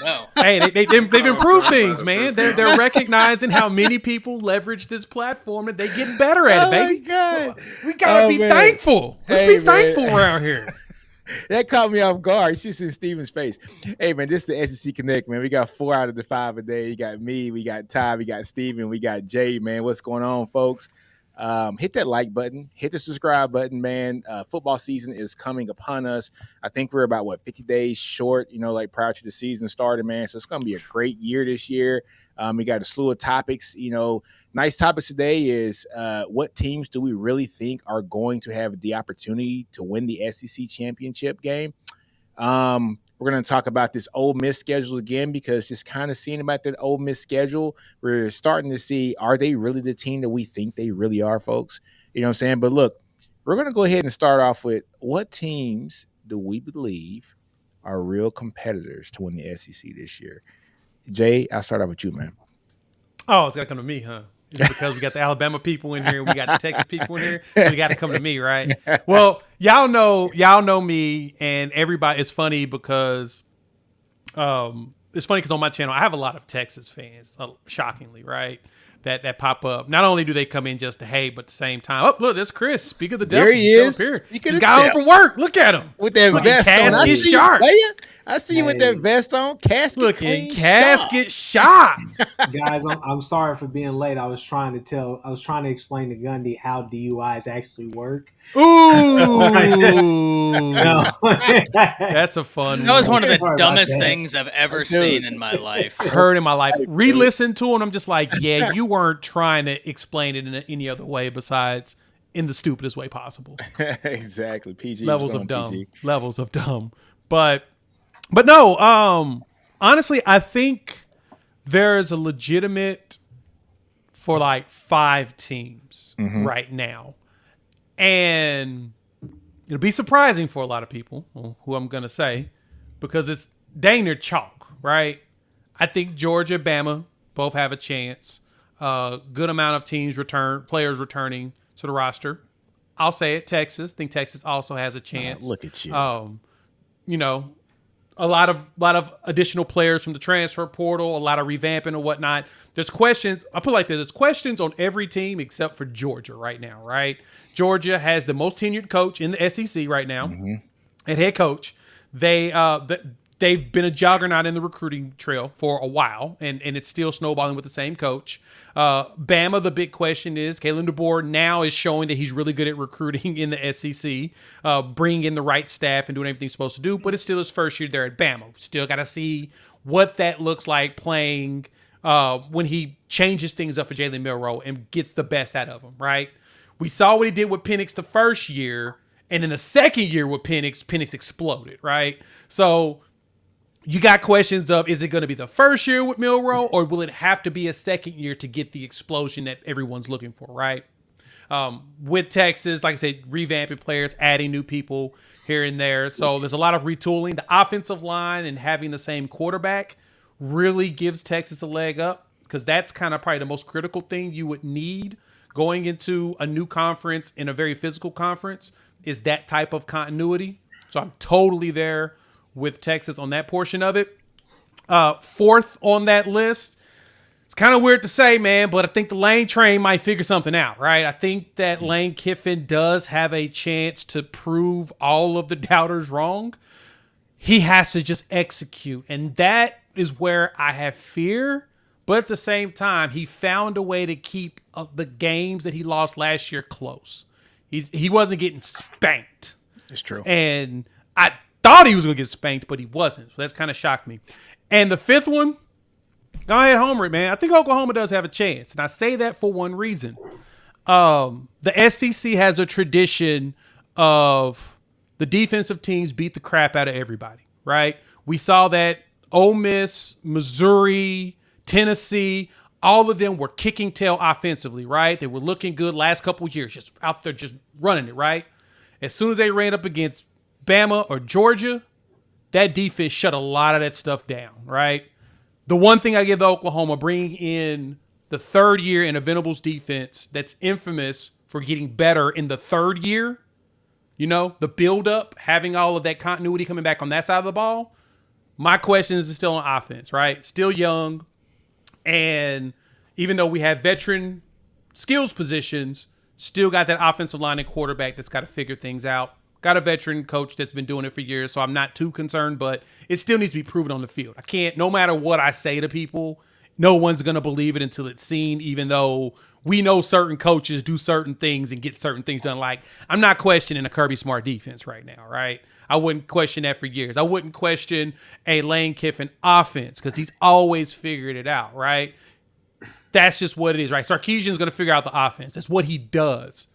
No. Hey, they've improved things, man. They're recognizing how many people leverage this platform and they getting better at it, baby. God. We gotta be thankful. Let's be thankful around here. That caught me off guard. You should see Steven's face. Hey, man, this is the SEC Connect, man. We got 4 out of the 5 a day. You got me, we got Ty, we got Steven, we got Jay, man. What's going on, folks? Hit that like button. Hit the subscribe button, man. Football season is coming upon us. I think we're about, 50 days short, like prior to the season starting, man. So it's going to be a great year this year. We got a slew of topics. Nice topics today is what teams do we really think are going to have the opportunity to win the SEC championship game? We're going to talk about this Ole Miss schedule again, because just kind of seeing about that Ole Miss schedule, we're starting to see, are they really the team that we think they really are, folks? You know what I'm saying? But look, we're going to go ahead and start off with what teams do we believe are real competitors to win the SEC this year? Jay, I'll start off with you, man. Oh, it's got to come to me, huh? Just because we got the Alabama people in here, we got the Texas people in here, so we got to come to me, right? Well, y'all know me, and everybody. It's funny because, on my channel I have a lot of Texas fans, shockingly, right? That pop up. Not only do they come in just to hate, but at the same time, oh look, there's Chris. Speak of the devil. There he is. He's got home from work. Look at him with that vest on. Casket sharp. I see you with that vest on. Casket sharp. Guys, I'm sorry for being late. I was trying to explain to Gundy how DUIs actually work. Ooh, that's a fun. That was one of the dumbest things I've ever seen in my life. Heard in my life. Re-listen to it. I'm just like, yeah, you weren't trying to explain it in any other way besides in the stupidest way possible. Exactly. PG levels of dumb. PG. Levels of dumb. But no. Honestly, I think there's a legitimate for like 5 teams right now. And it'll be surprising for a lot of people, who I'm going to say, because it's dang near chalk, right? I think Georgia, Bama both have a chance. Good amount of players returning to the roster. I'll say it, Texas. I think Texas also has a chance. Look at you. A lot of additional players from the transfer portal, a lot of revamping and whatnot. There's questions. I put it like this: there's questions on every team except for Georgia right now, right? Georgia has the most tenured coach in the SEC right now, and head coach. They've been a juggernaut in the recruiting trail for a while, and it's still snowballing with the same coach. Bama, the big question is, Kalen DeBoer now is showing that he's really good at recruiting in the SEC, bringing in the right staff and doing everything he's supposed to do, but it's still his first year there at Bama. Still got to see what that looks like playing when he changes things up for Jalen Milroe and gets the best out of him, right? We saw what he did with Penix the first year, and in the second year with Penix exploded, right? So you got questions of, is it going to be the first year with Milroe, or will it have to be a second year to get the explosion that everyone's looking for, right? With Texas, like I said, revamping players, adding new people here and there. So there's a lot of retooling. The offensive line and having the same quarterback really gives Texas a leg up, because that's kind of probably the most critical thing you would need going into a new conference, in a very physical conference, is that type of continuity. So I'm totally there with Texas on that portion of it. 4th on that list, it's kind of weird to say, man, but I think the Lane train might figure something out, right? I think that Lane Kiffin does have a chance to prove all of the doubters wrong. He has to just execute, and that is where I have fear. But at the same time, he found a way to keep the games that he lost last year close. He wasn't getting spanked. It's true. And I thought he was going to get spanked, but he wasn't. So that's kind of shocked me. And the 5th one, go ahead, homer it, man. I think Oklahoma does have a chance. And I say that for one reason. The SEC has a tradition of the defensive teams beat the crap out of everybody, right? We saw that Ole Miss, Missouri, Tennessee, all of them were kicking tail offensively, right? They were looking good last couple of years, just out there just running it, right? As soon as they ran up against Bama or Georgia, that defense shut a lot of that stuff down, right? The one thing I give to Oklahoma, bringing in the 3rd year in a Venables defense that's infamous for getting better in the 3rd year, the build-up, having all of that continuity coming back on that side of the ball, My question is still on offense, right? Still young. And even though we have veteran skills positions, still got that offensive line and quarterback that's got to figure things out. Got a veteran coach that's been doing it for years, so I'm not too concerned, but it still needs to be proven on the field. I can't, no matter what I say to people, no one's going to believe it until it's seen, even though we know certain coaches do certain things and get certain things done. Like, I'm not questioning a Kirby Smart defense right now, right? I wouldn't question that for years. I wouldn't question a Lane Kiffin offense because he's always figured it out, right? That's just what it is, right? Sarkisian's going to figure out the offense. That's what he does.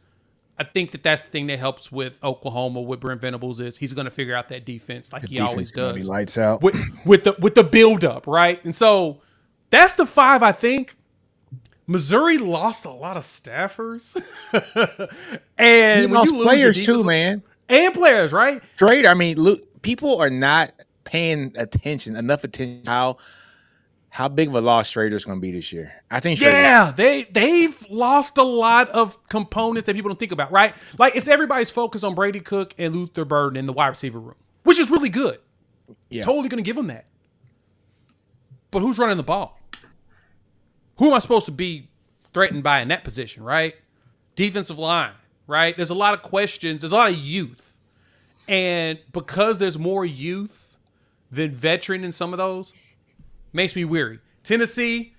I think that's the thing that helps with Oklahoma with Brent Venables is he's going to figure out that defense like he always does. Be lights out with the build up, right? And so that's the 5. I think Missouri lost a lot of staffers, and he lost players too, man, and players, right? Straight. I mean, look, people are not paying enough attention how big of a loss Schrader's going to be this year. I think. They've lost a lot of components that people don't think about, right? Like it's everybody's focus on Brady Cook and Luther Burden in the wide receiver room, which is really good. Yeah, totally going to give them that. But who's running the ball? Who am I supposed to be threatened by in that position, right? Defensive line, right? There's a lot of questions. There's a lot of youth. And because there's more youth than veteran in some of those, makes me weary. Tennessee,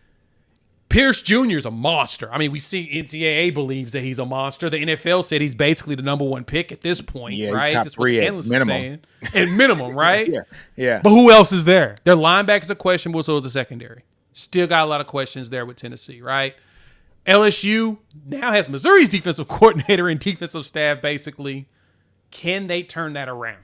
Pierce Jr. is a monster. I mean, we see NCAA believes that he's a monster. The NFL said he's basically the number 1 pick at this point, right? He's top That's 3 what at minimum. At minimum, right? Yeah. But who else is there? Their linebackers are questionable, so is the secondary. Still got a lot of questions there with Tennessee, right? LSU now has Missouri's defensive coordinator and defensive staff, basically. Can they turn that around?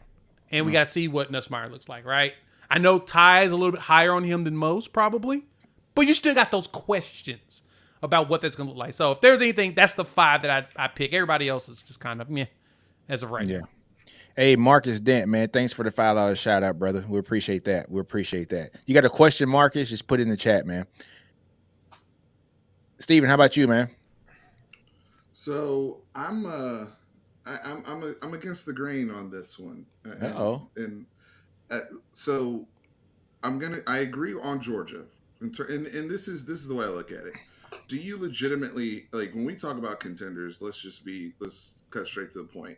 And we got to see what Nussmeier looks like, right? I know Ty is a little bit higher on him than most, probably. But you still got those questions about what that's going to look like. So if there's anything, that's the 5 that I pick. Everybody else is just kind of meh as of right now. Hey, Marcus Dent, man, thanks for the $5 shout out, brother. We appreciate that. You got a question, Marcus? Just put it in the chat, man. Steven, how about you, man? So I'm against the grain on this one. So I agree on Georgia, and this is the way I look at it. Do you legitimately, like, when we talk about contenders? Let's cut straight to the point.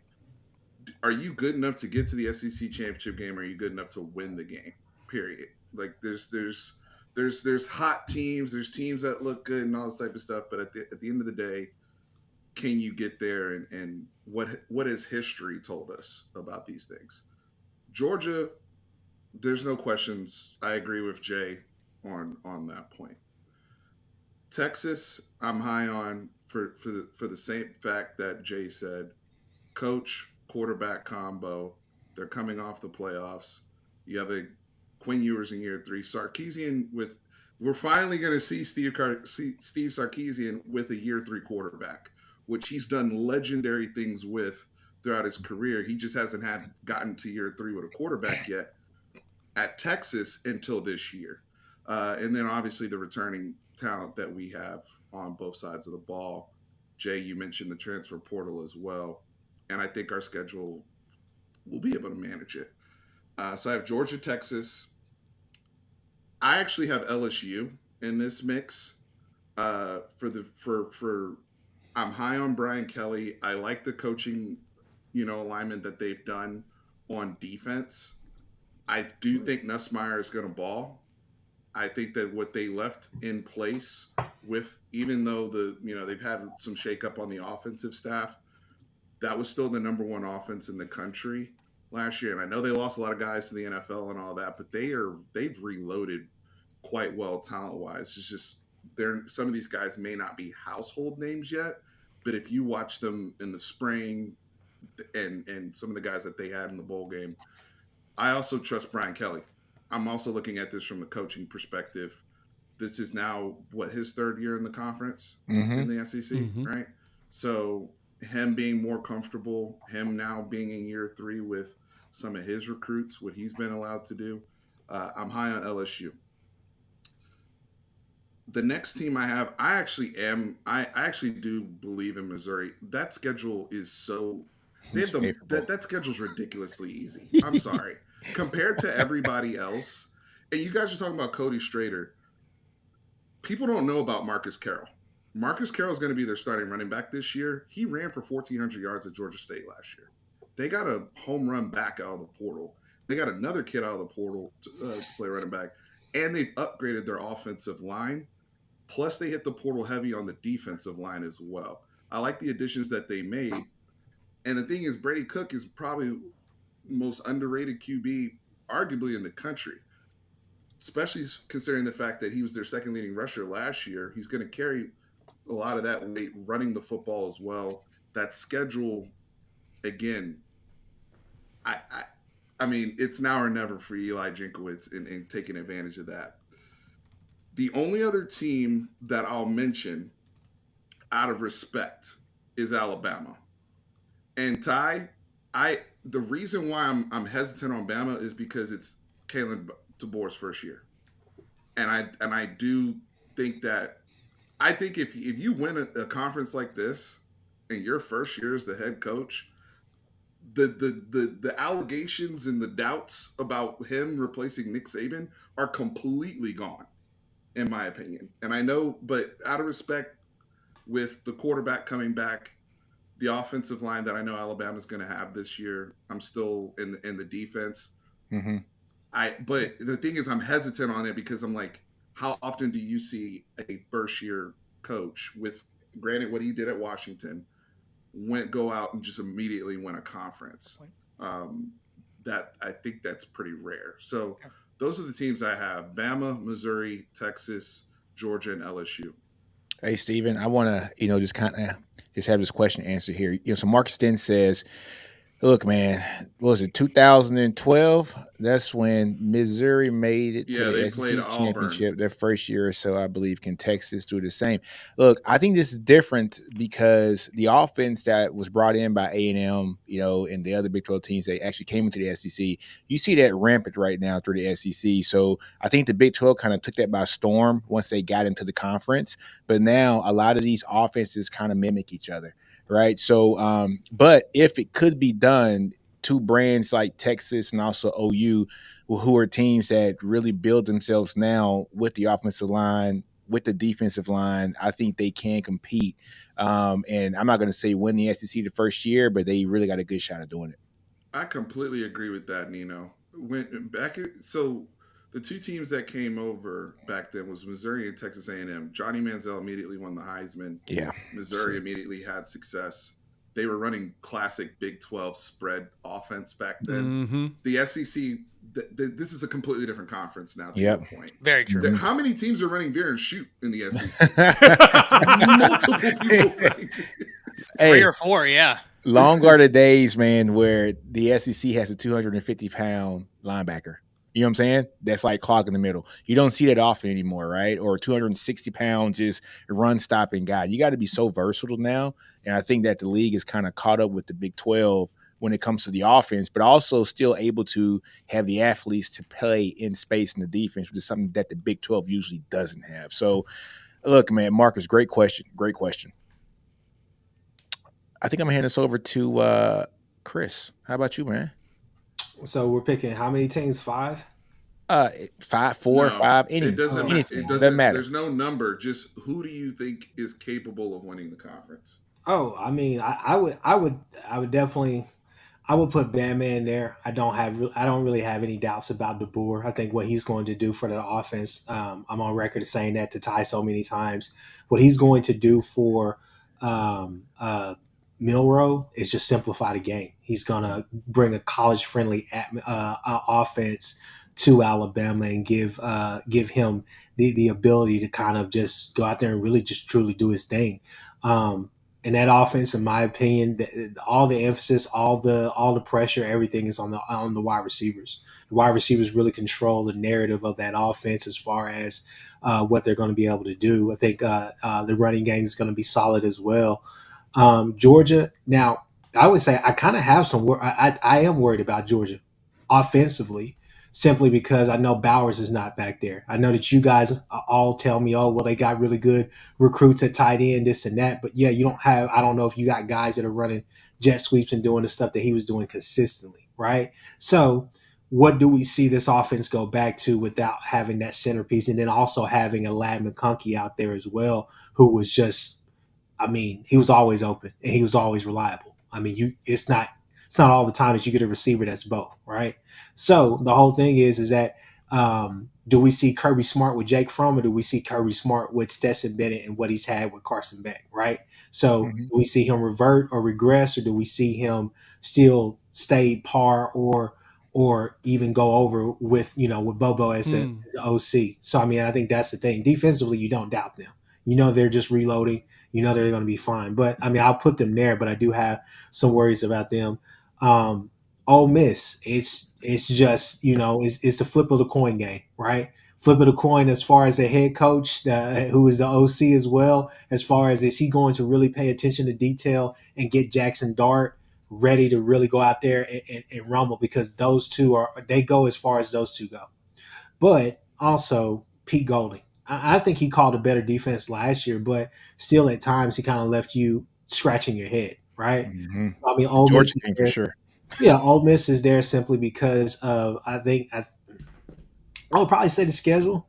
Are you good enough to get to the SEC championship game? Or are you good enough to win the game? Period. Like there's hot teams, there's teams that look good and all this type of stuff. But at the end of the day, can you get there? And what has history told us about these things? Georgia, there's no questions. I agree with Jay on that point. Texas, I'm high on for the same fact that Jay said. Coach, quarterback combo. They're coming off the playoffs. You have a Quinn Ewers in year 3. Sarkisian we're finally going to see Steve Sarkisian with a year 3 quarterback, which he's done legendary things with throughout his career. He just hasn't gotten to year 3 with a quarterback yet at Texas until this year. And then obviously the returning talent that we have on both sides of the ball. Jay, you mentioned the transfer portal as well. And I think our schedule will be able to manage it. So I have Georgia, Texas. I actually have LSU in this mix. I'm high on Brian Kelly. I like the coaching, alignment that they've done on defense. I do think Nussmeier is going to ball. I think that what they left in place with, even though they've had some shakeup on the offensive staff, that was still the number 1 offense in the country last year. And I know they lost a lot of guys to the NFL and all that, but they've reloaded quite well talent-wise. It's just some of these guys may not be household names yet, but if you watch them in the spring and some of the guys that they had in the bowl game, I also trust Brian Kelly. I'm also looking at this from the coaching perspective. This is now, his 3rd year in the conference in the SEC, right? So him being more comfortable, him now being in year 3 with some of his recruits, what he's been allowed to do, I'm high on LSU. The next team I have, I actually do believe in Missouri. That schedule is so that schedule's ridiculously easy. I'm sorry. compared to everybody else, and you guys are talking about Cody Strader. People don't know about Marcus Carroll. Marcus Carroll is going to be their starting running back this year. He ran for 1,400 yards at Georgia State last year. They got a home run back out of the portal. They got another kid out of the portal to play running back, and they've upgraded their offensive line. Plus, they hit the portal heavy on the defensive line as well. I like the additions that they made. And the thing is, Brady Cook is probably the most underrated QB, arguably in the country, especially considering the fact that he was their second leading rusher last year. He's going to carry a lot of that weight running the football as well. That schedule, again, I mean, it's now or never for Eli Jinkowitz in taking advantage of that. The only other team that I'll mention out of respect is Alabama. And Ty, the reason why I'm hesitant on Bama is because it's Kalen DeBoer's first year. And I do think that if you win a conference like this and your first year as the head coach, the allegations and the doubts about him replacing Nick Saban are completely gone, in my opinion. And I know, but out of respect, with the quarterback coming back, the offensive line that I know Alabama's going to have this year, I'm still in the defense. Mm-hmm. But the thing is, I'm hesitant on it because I'm like, how often do you see a first year coach with, granted, what he did at Washington, go out and just immediately win a conference? That I think that's pretty rare. So those are the teams I have: Bama, Missouri, Texas, Georgia, and LSU. Hey, Steven, I want to, just kind of just have this question answered here. So Marcus Stin says, look, man, what was it, 2012? That's when Missouri made it to the SEC championship their first year or so. I believe can Texas do the same. Look, I think this is different because the offense that was brought in by A&M, and the other Big 12 teams that actually came into the SEC, you see that rampant right now through the SEC. So I think the Big 12 kind of took that by storm once they got into the conference. But now a lot of these offenses kind of mimic each other. Right. So, but if it could be done, two brands like Texas and also OU, who are teams that really build themselves now with the offensive line, with the defensive line, I think they can compete. And I'm not going to say win the SEC the first year, but they really got a good shot at doing it. I completely agree with that, Nino. So the two teams that came over back then was Missouri and Texas A&M. Johnny Manziel immediately won the Heisman. Yeah. Missouri immediately had success. They were running classic Big 12 spread offense back then. Mm-hmm. The SEC, this is a completely different conference now, to Yep. your point. Very true. How many teams are running veer and shoot in the SEC? Multiple people running. 3 or 4, yeah. Long are the days, man, where the SEC has a 250-pound linebacker. You know what I'm saying? That's like clock in the middle. You don't see that often anymore, right? Or 260 pounds just run stopping guy. You got to be so versatile now. And I think that the league is kind of caught up with the Big 12 when it comes to the offense, but also still able to have the athletes to play in space in the defense, which is something that the Big 12 usually doesn't have. So, look, man, Marcus, great question. Great question. I think I'm going to hand this over to Chris. How about you, man? So we're picking how many teams? 5? 5, 4, 5, anything. It doesn't matter. There's no number. Just who do you think is capable of winning the conference? Oh, I mean, I would definitely, I would put Bama in there. I don't really have any doubts about DeBoer. I think what he's going to do for the offense, I'm on record of saying that to Ty so many times. What he's going to do for Milroe is just simplify the game. He's going to bring a college-friendly offense to Alabama and give him the ability to kind of just go out there and really just truly do his thing. And that offense, in my opinion, all the emphasis, all the pressure, everything is on the wide receivers. The wide receivers really control the narrative of that offense as far as what they're going to be able to do. I think the running game is going to be solid as well. Georgia, now I would say I kind of have some. I am worried about Georgia offensively, simply because I know Bowers is not back there. I know that you guys all tell me, oh, well, they got really good recruits at tight end, this and that. But yeah, you don't have. I don't know if you got guys that are running jet sweeps and doing the stuff that he was doing consistently, right? So what do we see this offense go back to without having that centerpiece, and then also having a Lad McConkey out there as well, who was just, I mean, he was always open and he was always reliable. I mean, it's not all the time that you get a receiver that's both, right? So the whole thing is that do we see Kirby Smart with Jake Fromm, or do we see Kirby Smart with Stetson Bennett and what he's had with Carson Beck, right? So Mhm. do we see him revert or regress, or do we see him still stay par, or even go over with with Bobo as the OC? So I mean, I think that's the thing. Defensively, you don't doubt them. You know they're just reloading. You know they're going to be fine. But I mean, I'll put them there, but I do have some worries about them. Um, Ole Miss, it's just it's the flip of the coin game, right? Flip of the coin as far as the head coach, who is the OC as well. As far as is he going to really pay attention to detail and get Jackson Dart ready to really go out there and rumble, because those two they go as far as those two go. But also Pete Golding, I think he called a better defense last year, but still at times he kind of left you scratching your head, right? Mhm. I mean, The Ole Miss Georgia is game for there. sure. Yeah, Ole Miss is there simply because of I would probably say the schedule.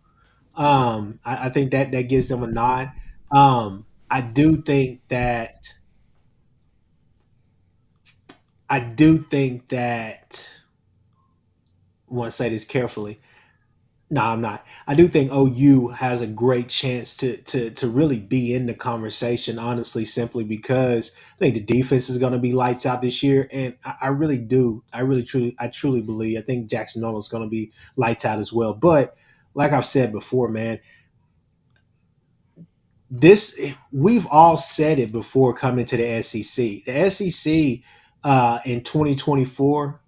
I think that gives them a nod. I do think that I do think that I want to say this carefully. No, I'm not. I do think OU has a great chance to really be in the conversation, honestly, simply because I think the defense is going to be lights out this year, and I really do. I truly believe. I think Jackson Arnold is going to be lights out as well. But like I've said before, man, this we've all said it before coming to the SEC. The SEC in 2024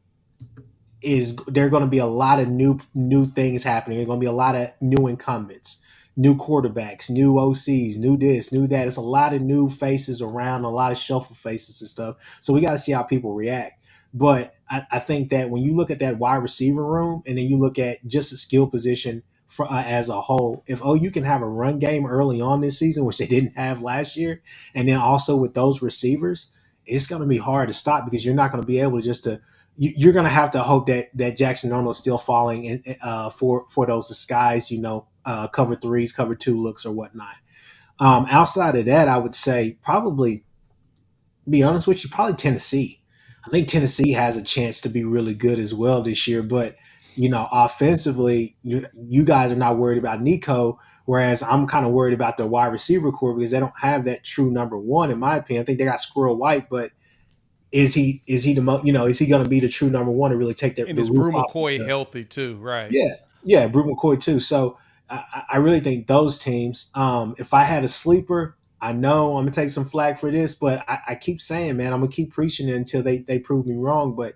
is there are going to be a lot of new things happening. There's going to be a lot of new incumbents, new quarterbacks, new OCs, new this, new that. It's a lot of new faces around, a lot of shuffle faces and stuff. So we got to see how people react. But I think that when you look at that wide receiver room, and then you look at just the skill position for as a whole, if OU can have a run game early on this season, which they didn't have last year, and then also with those receivers, it's going to be hard to stop, because you're not going to be able to just to you're going to have to hope that Jackson Arnold is still falling for those disguise, cover threes, cover two looks or whatnot. Outside of that, I would say probably, be honest with you, probably Tennessee. I think Tennessee has a chance to be really good as well this year. But offensively, you guys are not worried about Nico, whereas I'm kind of worried about the wide receiver core, because they don't have that true number one, in my opinion. I think they got Squirrel White, but is he the is he going to be the true number one to really take And the is roof Brew off of McCoy the healthy too? Right. yeah, Brew McCoy too. So I really think those teams. If I had a sleeper, I know I'm gonna take some flack for this, but I keep saying, man, I'm gonna keep preaching it until they prove me wrong. But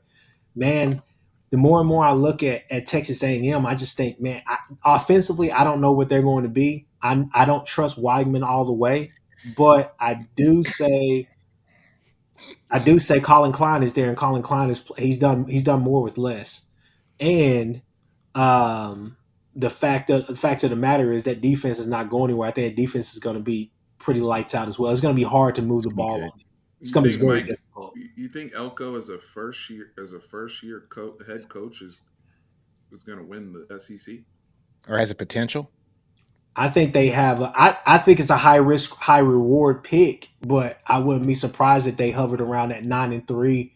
man, the more and more I look at Texas A&M, I just think, man, offensively, I don't know what they're going to be. I don't trust Weidman all the way, but I do say Colin Klein is there, and Colin Klein he's done more with less. And um, the fact of the matter is that defense is not going anywhere. I think that defense is going to be pretty lights out as well. It's going to be hard to move It's the gonna be ball good. on it. It's You going to be think very Mike? difficult. You think Elko as a first year head coach is going to win the SEC? Or has a potential. I think they have. I think it's a high risk, high reward pick, but I wouldn't be surprised if they hovered around at 9-3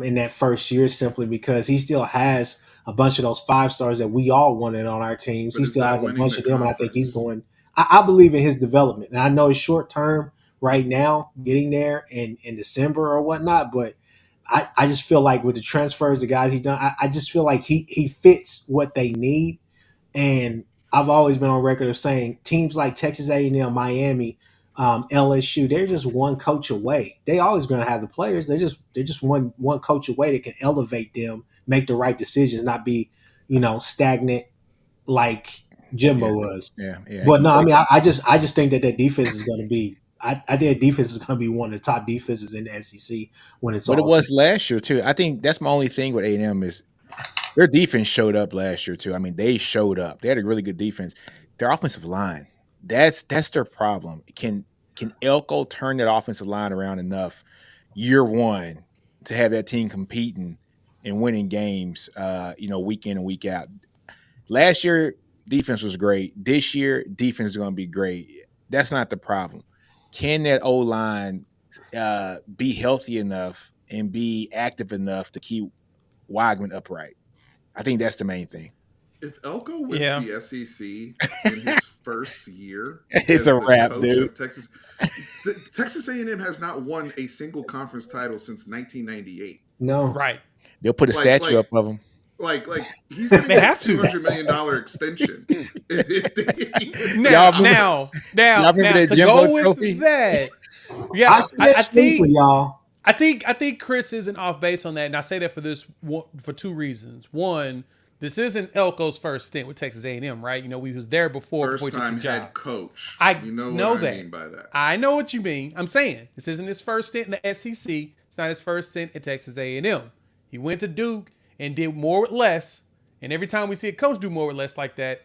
in that first year, simply because he still has a bunch of those 5 stars that we all wanted on our teams. But He is still that has a winning bunch the of them, and I think he's conference? going. I believe in his development, and I know it's short term right now, getting there in December or whatnot, but. I just feel like with the transfers, the guys he's done, I just feel like he fits what they need. And I've always been on record of saying teams like Texas A&M, Miami, LSU, they're just one coach away. They always going to have the players. They're just one coach away that can elevate them, make the right decisions, not be stagnant like Yeah, Jimbo was. yeah, yeah. But no, I mean, Exactly. I just think that defense is going to be. I think that defense is going to be one of the top defenses in the SEC when it's But it all said. was last year too. I think that's my only thing with A&M is their defense showed up last year too. I mean, they showed up. They had a really good defense. Their offensive line, that's their problem. Can Elko turn that offensive line around enough year one to have that team competing and winning games, week in and week out. Last year, defense was great. This year, defense is going to be great. That's not the problem. Can that O-line be healthy enough and be active enough to keep Weigman upright? I think that's the main thing. If Elko wins the SEC in his first year, it's a wrap, dude. Of Texas, Texas A&M has not won a single conference title since 1998. No, right? They'll put a statue up of him. Like he's going to get a $200 million extension. now, to go with trophy? that, yeah, I think Chris isn't off base on that, and I say that for two reasons. One, this isn't Elko's first stint with Texas A&M, right? We was there before. First time head coach. I know what I mean by that. I know what you mean. I'm saying this isn't his first stint in the SEC. It's not his first stint at Texas A&M. He went to Duke and did more with less. And every time we see a coach do more with less like that,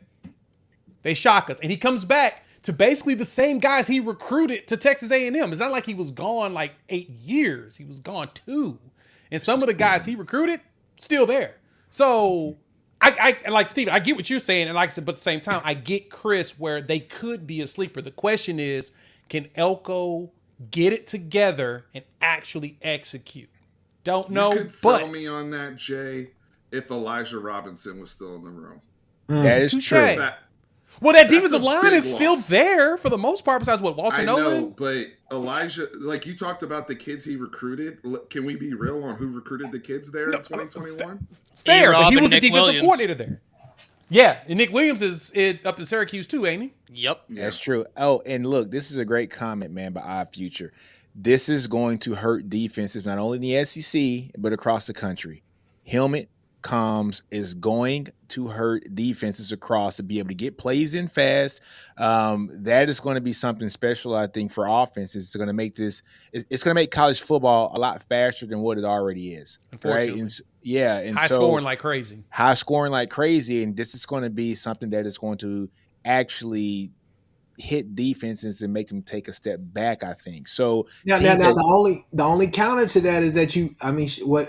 they shock us. And he comes back to basically the same guys he recruited to Texas A&M. It's not like he was gone like 8 years. He was gone 2. And some of the guys he recruited, still there. So I like Steve, I get what you're saying. And like I said, but at the same time, I get Chris where they could be a sleeper. The question is, can Elko get it together and actually execute? Don't know. You could sell me on that, Jay, if Elijah Robinson was still in the room. That is true. Well, that defensive line is still there for the most part, besides Walter Nolan. I know, but Elijah, like you talked about the kids he recruited. Can we be real on who recruited the kids there in 2021? Fair, but he was the defensive coordinator there. Yeah, and Nick Williams is up in Syracuse too, ain't he? Yep. That's true. Oh, and look, this is a great comment, man, by Odd Future. This is going to hurt defenses, not only in the SEC, but across the country. Helmet comms is going to hurt defenses across to be able to get plays in fast. That is going to be something special, I think, for offenses. It's going to make it's going to make college football a lot faster than what it already is. Unfortunately. Right? And high scoring like crazy. High scoring like crazy. And this is going to be something that is going to actually hit defenses and make them take a step back, I think. So now the only counter to that is that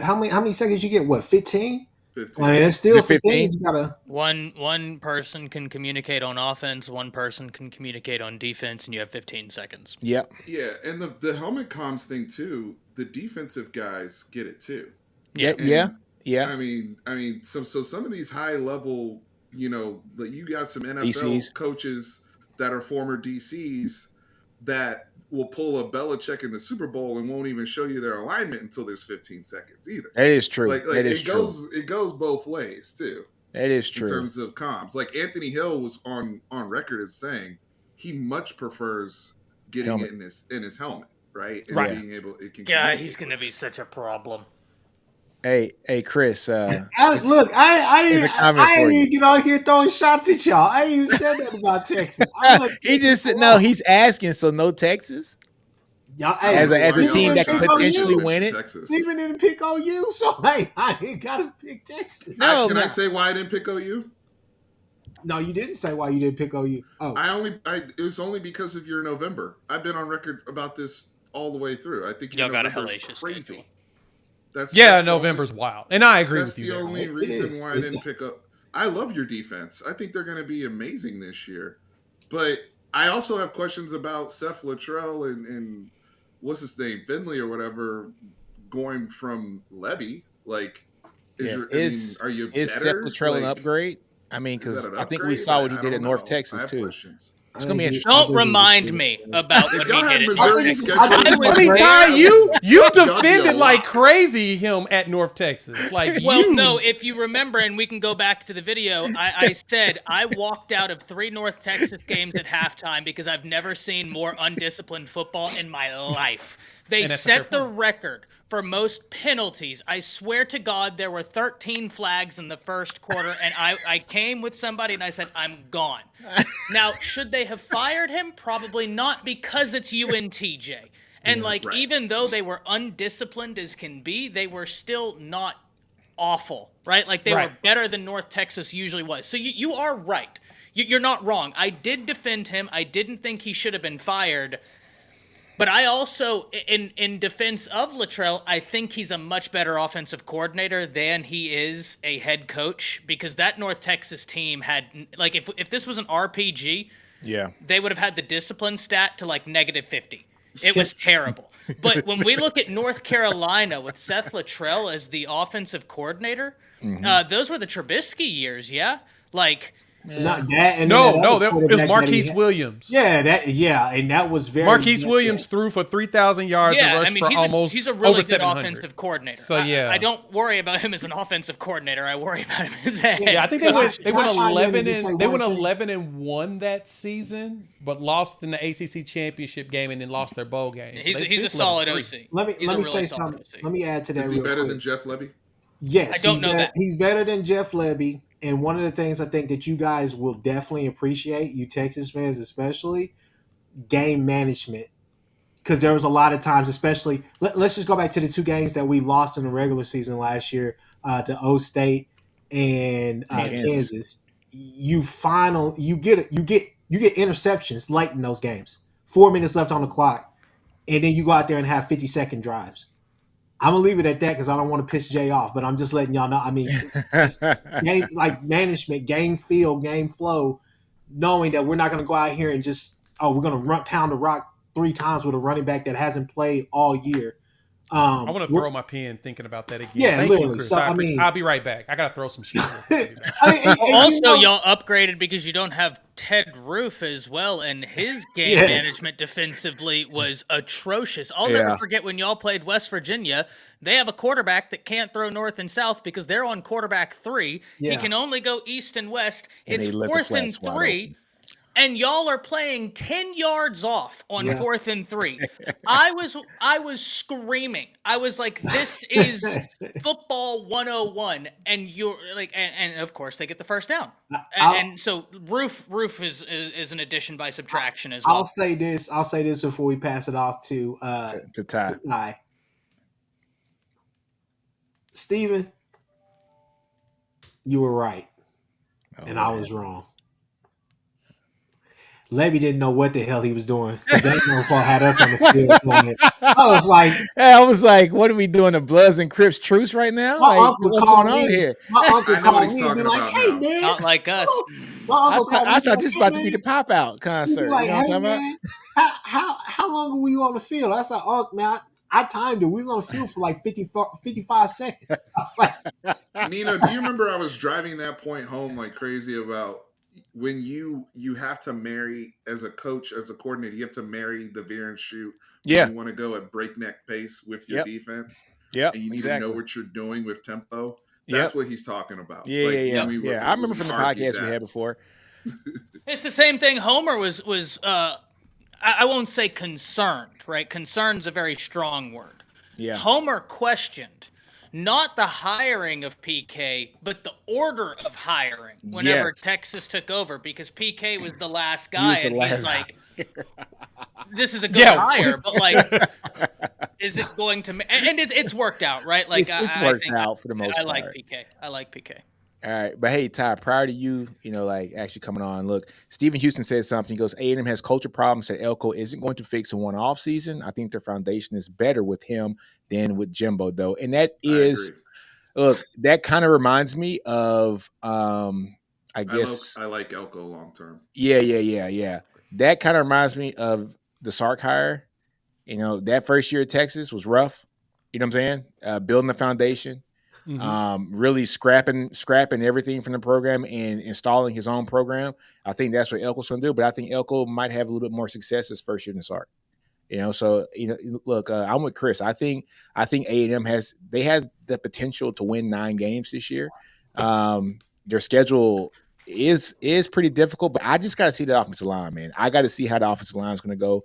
how many seconds you get? What, 15? 15. I mean, it's still some things you gotta. One person can communicate on offense, one person can communicate on defense, and you have 15 seconds. Yep. Yeah, and the helmet comms thing too. The defensive guys get it too. Yeah. I mean, so some of these high level, you got some NFL DCs. Coaches that are former DCs that will pull a Belichick in the Super Bowl and won't even show you their alignment until there's 15 seconds either. That is true. Like that is true. It goes both ways too. That is true. In terms of comms. Like Anthony Hill was on record of saying he much prefers getting it in his helmet, right? And being able he's gonna be such a problem. Hey, Chris. I didn't even get on here throwing shots at y'all. I ain't even said that about Texas. He's asking, so no Texas? As a team that could potentially win it? Steven didn't pick OU, so I ain't got to pick Texas. Can I say why I didn't pick OU? No, you didn't say why you didn't pick OU. Oh, it was only because of your November. I've been on record about this all the way through. I think your November is crazy. November's wild, and I agree with you. That's the only reason why I didn't pick up. I love your defense. I think they're going to be amazing this year, but I also have questions about Seth Luttrell and what's his name, Finley or whatever, going from Levy. Like, are you better? Is Seth Luttrell an upgrade? I mean, because I think we saw what he did at North Texas too. Questions. It's gonna be interesting. Don't remind me about what he did. Let me tell you, you defended like crazy him at North Texas. No, if you remember, and we can go back to the video, I said I walked out of 3 North Texas games at halftime because I've never seen more undisciplined football in my life. They set the record for most penalties. I swear to God, there were 13 flags in the first quarter, and I came with somebody and I said, I'm gone. Now, should they have fired him? Probably not, because it's UNTJ. And even though they were undisciplined as can be, they were still not awful, right? Like they were better than North Texas usually was. So you are right. You're not wrong. I did defend him. I didn't think he should have been fired. But I also, in defense of Luttrell, I think he's a much better offensive coordinator than he is a head coach, because that North Texas team had, like, if this was an RPG, Yeah. they would have had the discipline stat to like -50. It was terrible. But when we look at North Carolina with Seth Luttrell as the offensive coordinator, those were the Trubisky years, yeah? Like, Not that, and then No, that no, other that it was quarterback that he Marquise had- Williams. Yeah, and that was very Marquise Williams threw for 3,000 yards and yeah, rushed I mean, for almost he's a really over good 700. offensive coordinator. So, yeah. I don't worry about him as an offensive coordinator. I worry about him as a head Yeah, I think they Can I- went can I chime in 11 and just say and they one went thing? 11-1 that season, but lost in the ACC championship game and then lost their bowl game. So He's they a finished solid 11-3. OC. Let me He's a really say solid something. OC. Let me add to that. Is he real better quick. than Jeff Levy? Yes, I don't he's know better, that. he's better than Jeff Lebby. And one of the things I think that you guys will definitely appreciate, you Texas fans especially, game management. Because there was a lot of times, especially, let's just go back to the two games that we lost in the regular season last year to O State and Kansas. You get interceptions late in those games. 4 minutes left on the clock, and then you go out there and have 50-second drives. I'm gonna leave it at that because I don't want to piss Jay off, but I'm just letting y'all know. I mean, it's game, like management, game feel, game flow, knowing that we're not gonna go out here and just we're gonna pound the rock 3 times with a running back that hasn't played all year. I want to throw my pen thinking about that again. Yeah, Thank literally. you, Chris. So, I mean- I'll be right back. I gotta throw some shit. And Also, y'all upgraded because you don't have Ted Roof as well, and his game Yes. management defensively was atrocious. I'll Yeah. never forget when y'all played West Virginia. They have a quarterback that can't throw north and south because they're on quarterback 3. He Yeah. can only go east and west. And It's they let the 4th and flats wide 3. open. And y'all are playing 10 yards off on Yeah. 4th and 3. I was screaming. I was like, this is football 101. And you're like, and of course they get the first down. And so Roof is an addition by subtraction as well. I'll say this before we pass it off to to Ty. Ty. Steven, you were right, and I was wrong. Levy didn't know what the hell he was doing because that motherfucker had us on the field playing. I was like, what are we doing? The Bloods and Crips truce right now? my Like, uncle what's called going on me. here? My uncle I know what called he's me and be talking like, about "Hey now. man," Not like us. my uncle called me I thought like, this was "Hey, about to be man." the pop out He'd concert. be like, you know what "Hey I'm talking man, how long were you on the field?" I said, "Oh man, I timed it. We was on the field for like 55 seconds." I was like, Nino, do you remember I was driving that point home like crazy about when you have to marry as a coach, as a coordinator, you have to marry the veer and shoot. Yeah. You want to go at breakneck pace with your Yep. defense. Yep, And you need to know what you're doing with tempo. That's what he's talking about. Yeah, Like, yeah. when we I remember from the argued podcast we that. had before. It's the same thing. Homer was I won't say concerned, right? Concerned's a very strong word. Yeah. Homer questioned not the hiring of PK, but the order of hiring whenever Yes. Texas took over, because PK was the last He guy, was the and he's last like, this is a good Yeah. hire, but like, is it going to? And it's worked out, right? Like, It's I worked think out for the most I part. like PK. I like PK. All right, but hey, Ty, prior to you, like actually coming on, look, Stephen Houston said something. He goes, A&M has culture problems that Elko isn't going to fix in one off season. I think their foundation is better with him than with Jimbo, though. And that is, look, that kind of reminds me of, I guess. I like Elko long term. Yeah. That kind of reminds me of the Sark hire. That first year at Texas was rough. You know what I'm saying? Building the foundation. Really scrapping everything from the program and installing his own program. I think that's what Elko's going to do, but I think Elko might have a little bit more success his first year in the Sark. So look, I'm with Chris. I think A&M had the potential to win 9 games this year. Their schedule is pretty difficult, but I just got to see the offensive line, man. I got to see how the offensive line is going to go.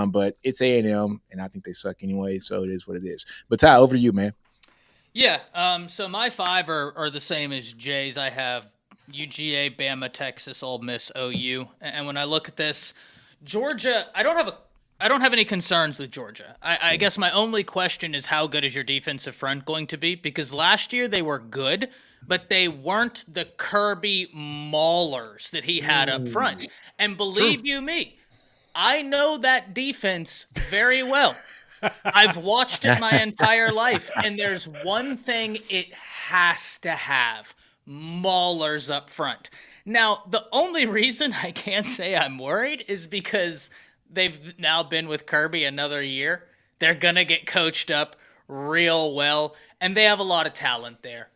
But it's A&M, and I think they suck anyway, so it is what it is. But Ty, over to you, man. Yeah, so my 5 are the same as Jay's. I have UGA, Bama, Texas, Ole Miss, OU. And when I look at this, Georgia, I don't have any concerns with Georgia. I guess my only question is, how good is your defensive front going to be? Because last year they were good, but they weren't the Kirby maulers that he had up front. And believe you me, I know that defense very well. I've watched it my entire life, and there's one thing it has to have: maulers up front. Now, the only reason I can't say I'm worried is because they've now been with Kirby another year. They're gonna get coached up real well, and they have a lot of talent there.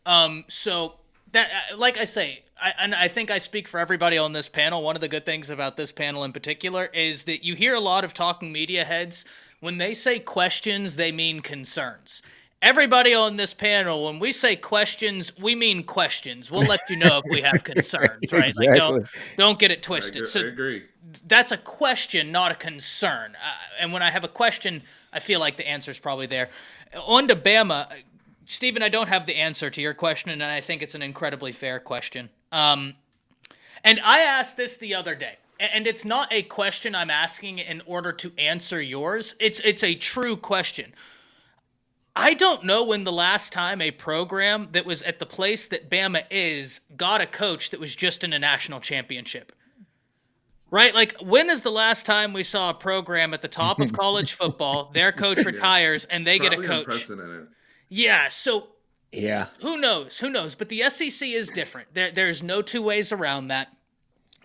So that, like I say, and I think I speak for everybody on this panel. One of the good things about this panel in particular is that you hear a lot of talking media heads. When they say questions, they mean concerns. Everybody on this panel, when we say questions, we mean questions. We'll let you know if we have concerns, right? Like don't get it twisted. I agree. That's a question, not a concern. And when I have a question, I feel like the answer is probably there. On to Bama, Stephen, I don't have the answer to your question, and I think it's an incredibly fair question. And I asked this the other day, and it's not a question I'm asking in order to answer yours. It's a true question. I don't know when the last time a program that was at the place that Bama is got a coach that was just in a national championship. Right? Like, when is the last time we saw a program at the top of college football, their coach retires, and they get a coach? Unprecedented. Yeah, so Yeah. who knows? But the SEC is different. There's no two ways around that.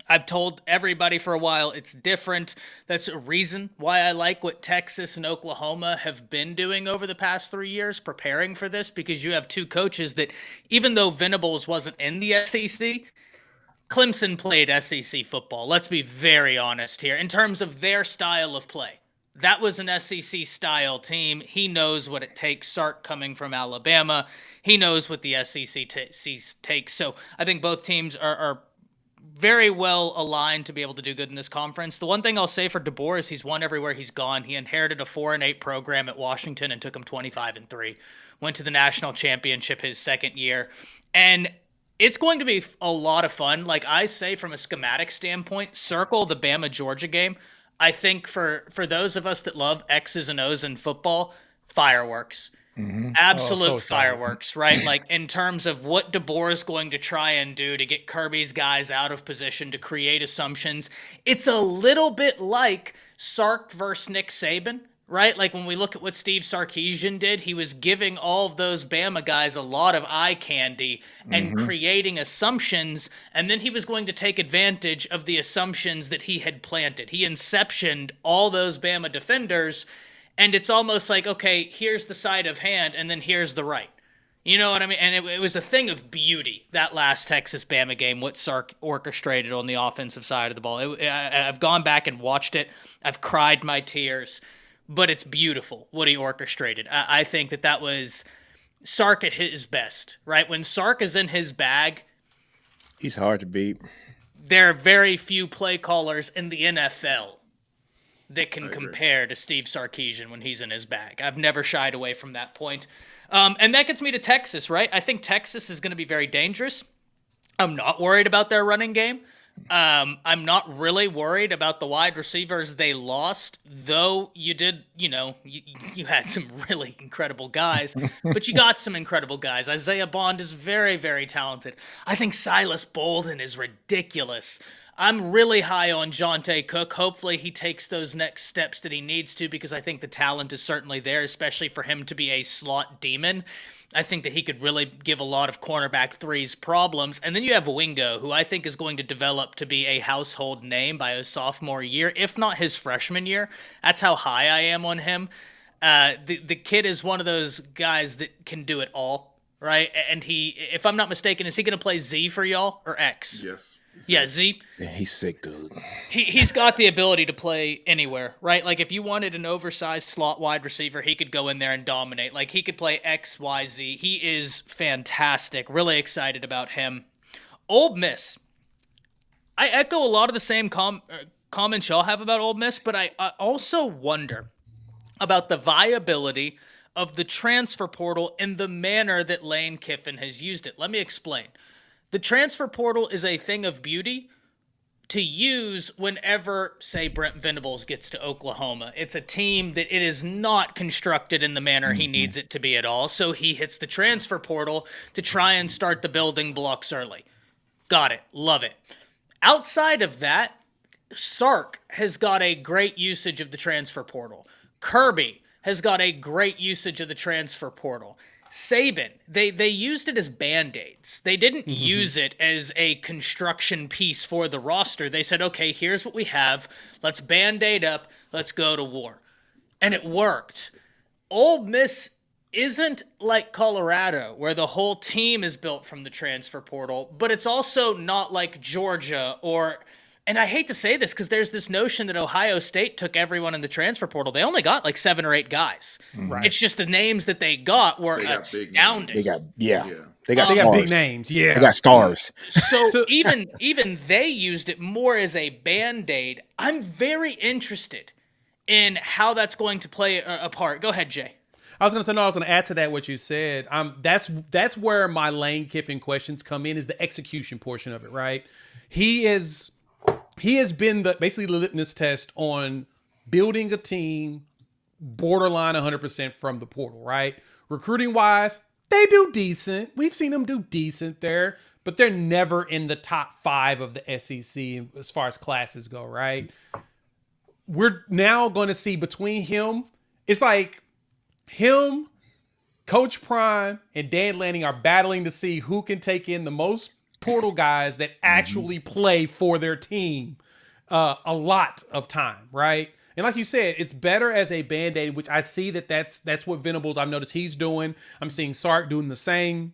I've told everybody for a while it's different. That's a reason why I like what Texas and Oklahoma have been doing over the past 3 years, preparing for this, because you have two coaches that, even though Venables wasn't in the SEC, Clemson played SEC football. Let's be very honest here. In terms of their style of play, that was an SEC-style team. He knows what it takes. Sark coming from Alabama, he knows what the SEC takes. So I think both teams are very well aligned to be able to do good in this conference. The one thing I'll say for DeBoer is he's won everywhere he's gone. He inherited a 4-8 program at Washington and took him 25-3. Went to the national championship his second year. And it's going to be a lot of fun. Like I say, from a schematic standpoint, circle the Bama-Georgia game. I think for those of us that love X's and O's in football, fireworks. Mm-hmm. Absolute fireworks, right? Like, in terms of what DeBoer is going to try and do to get Kirby's guys out of position to create assumptions. It's a little bit like Sark versus Nick Saban, right? Like, when we look at what Steve Sarkisian did, he was giving all of those Bama guys a lot of eye candy and creating assumptions, and then he was going to take advantage of the assumptions that he had planted. He inceptioned all those Bama defenders. And it's almost like, okay, here's the side of hand, and then here's the right. You know what I mean? And it was a thing of beauty, that last Texas-Bama game, what Sark orchestrated on the offensive side of the ball. I've gone back and watched it. I've cried my tears. But it's beautiful, what he orchestrated. I think that was Sark at his best, right? When Sark is in his bag, he's hard to beat. There are very few play callers in the NFL that can compare to Steve Sarkisian when he's in his bag. I've never shied away from that point. And that gets me to Texas, right? I think Texas is going to be very dangerous. I'm not worried about their running game. I'm not really worried about the wide receivers they lost, though you had some really incredible guys, but you got some incredible guys. Isaiah Bond is very, very talented. I think Silas Bolden is ridiculous. I'm really high on Jonte Cook. Hopefully he takes those next steps that he needs to, because I think the talent is certainly there, especially for him to be a slot demon. I think that he could really give a lot of cornerback threes problems. And then you have Wingo, who I think is going to develop to be a household name by his sophomore year, if not his freshman year. That's how high I am on him. The kid is one of those guys that can do it all, right? And he, if I'm not mistaken, is he going to play Z for y'all or X? Yes. Yeah, Z. Yeah, he's sick, dude. He's got the ability to play anywhere, right? Like, if you wanted an oversized slot wide receiver, he could go in there and dominate. Like, he could play X, Y, Z. He is fantastic. Really excited about him. Ole Miss. I echo a lot of the same comments y'all have about Ole Miss, but I also wonder about the viability of the transfer portal in the manner that Lane Kiffin has used it. Let me explain. The transfer portal is a thing of beauty to use whenever, say, Brent Venables gets to Oklahoma. It's a team that it is not constructed in the manner he needs it to be at all, so he hits the transfer portal to try and start the building blocks early. Got it. Love it. Outside of that, Sark has got a great usage of the transfer portal. Kirby has got a great usage of the transfer portal. Saban, they used it as band-aids. They didn't use it as a construction piece for the roster. They said, okay, here's what we have. Let's band-aid up. Let's go to war. And it worked. Ole Miss isn't like Colorado, where the whole team is built from the transfer portal, but it's also not like Georgia or... And I hate to say this because there's this notion that Ohio State took everyone in the transfer portal. They only got like 7 or 8 guys. Right. It's just the names that they got were astounding. They got They They got got stars. big names. Yeah. They got stars. So even they used it more as a band-aid. I'm very interested in how that's going to play a part. Go ahead, Jay. I was going to add to that what you said. That's where my Lane Kiffin questions come in, is the execution portion of it, right? He has been basically the litmus test on building a team borderline 100% from the portal, right? Recruiting wise, they do decent. We've seen them do decent there, but they're never in the top 5 of the SEC as far as classes go, right? We're now going to see between him, it's like him, Coach Prime, and Dan Lanning are battling to see who can take in the most portal guys that actually play for their team a lot of time, right? And like you said, it's better as a band-aid, which I see that's what Venables, I've noticed he's doing. I'm seeing Sark doing the same.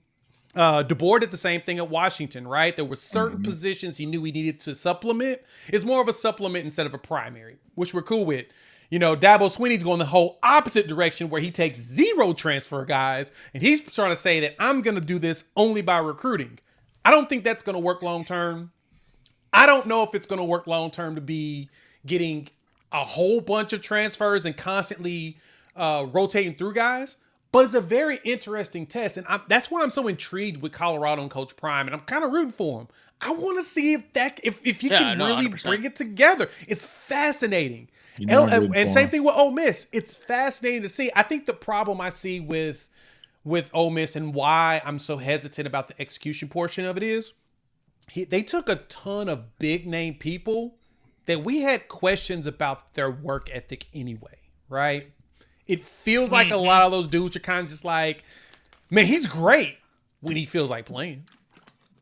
DeBoer did the same thing at Washington, right? There were certain positions he knew he needed to supplement. It's more of a supplement instead of a primary, which we're cool with. You know, Dabo Swinney's going the whole opposite direction where he takes 0 transfer guys, and he's trying to say that I'm going to do this only by recruiting. I don't think that's going to work long-term. I don't know if it's going to work long-term to be getting a whole bunch of transfers and constantly rotating through guys, but it's a very interesting test. And that's why I'm so intrigued with Colorado and Coach Prime, and I'm kind of rooting for him. I want to see if he can really 100%. bring it together. It's fascinating. I'm And same thing with Ole Miss. It's fascinating to see. I think the problem I see with Ole Miss and why I'm so hesitant about the execution portion of it is they took a ton of big name people that we had questions about their work ethic anyway, right? It feels like a lot of those dudes are kind of just like, man, he's great when he feels like playing.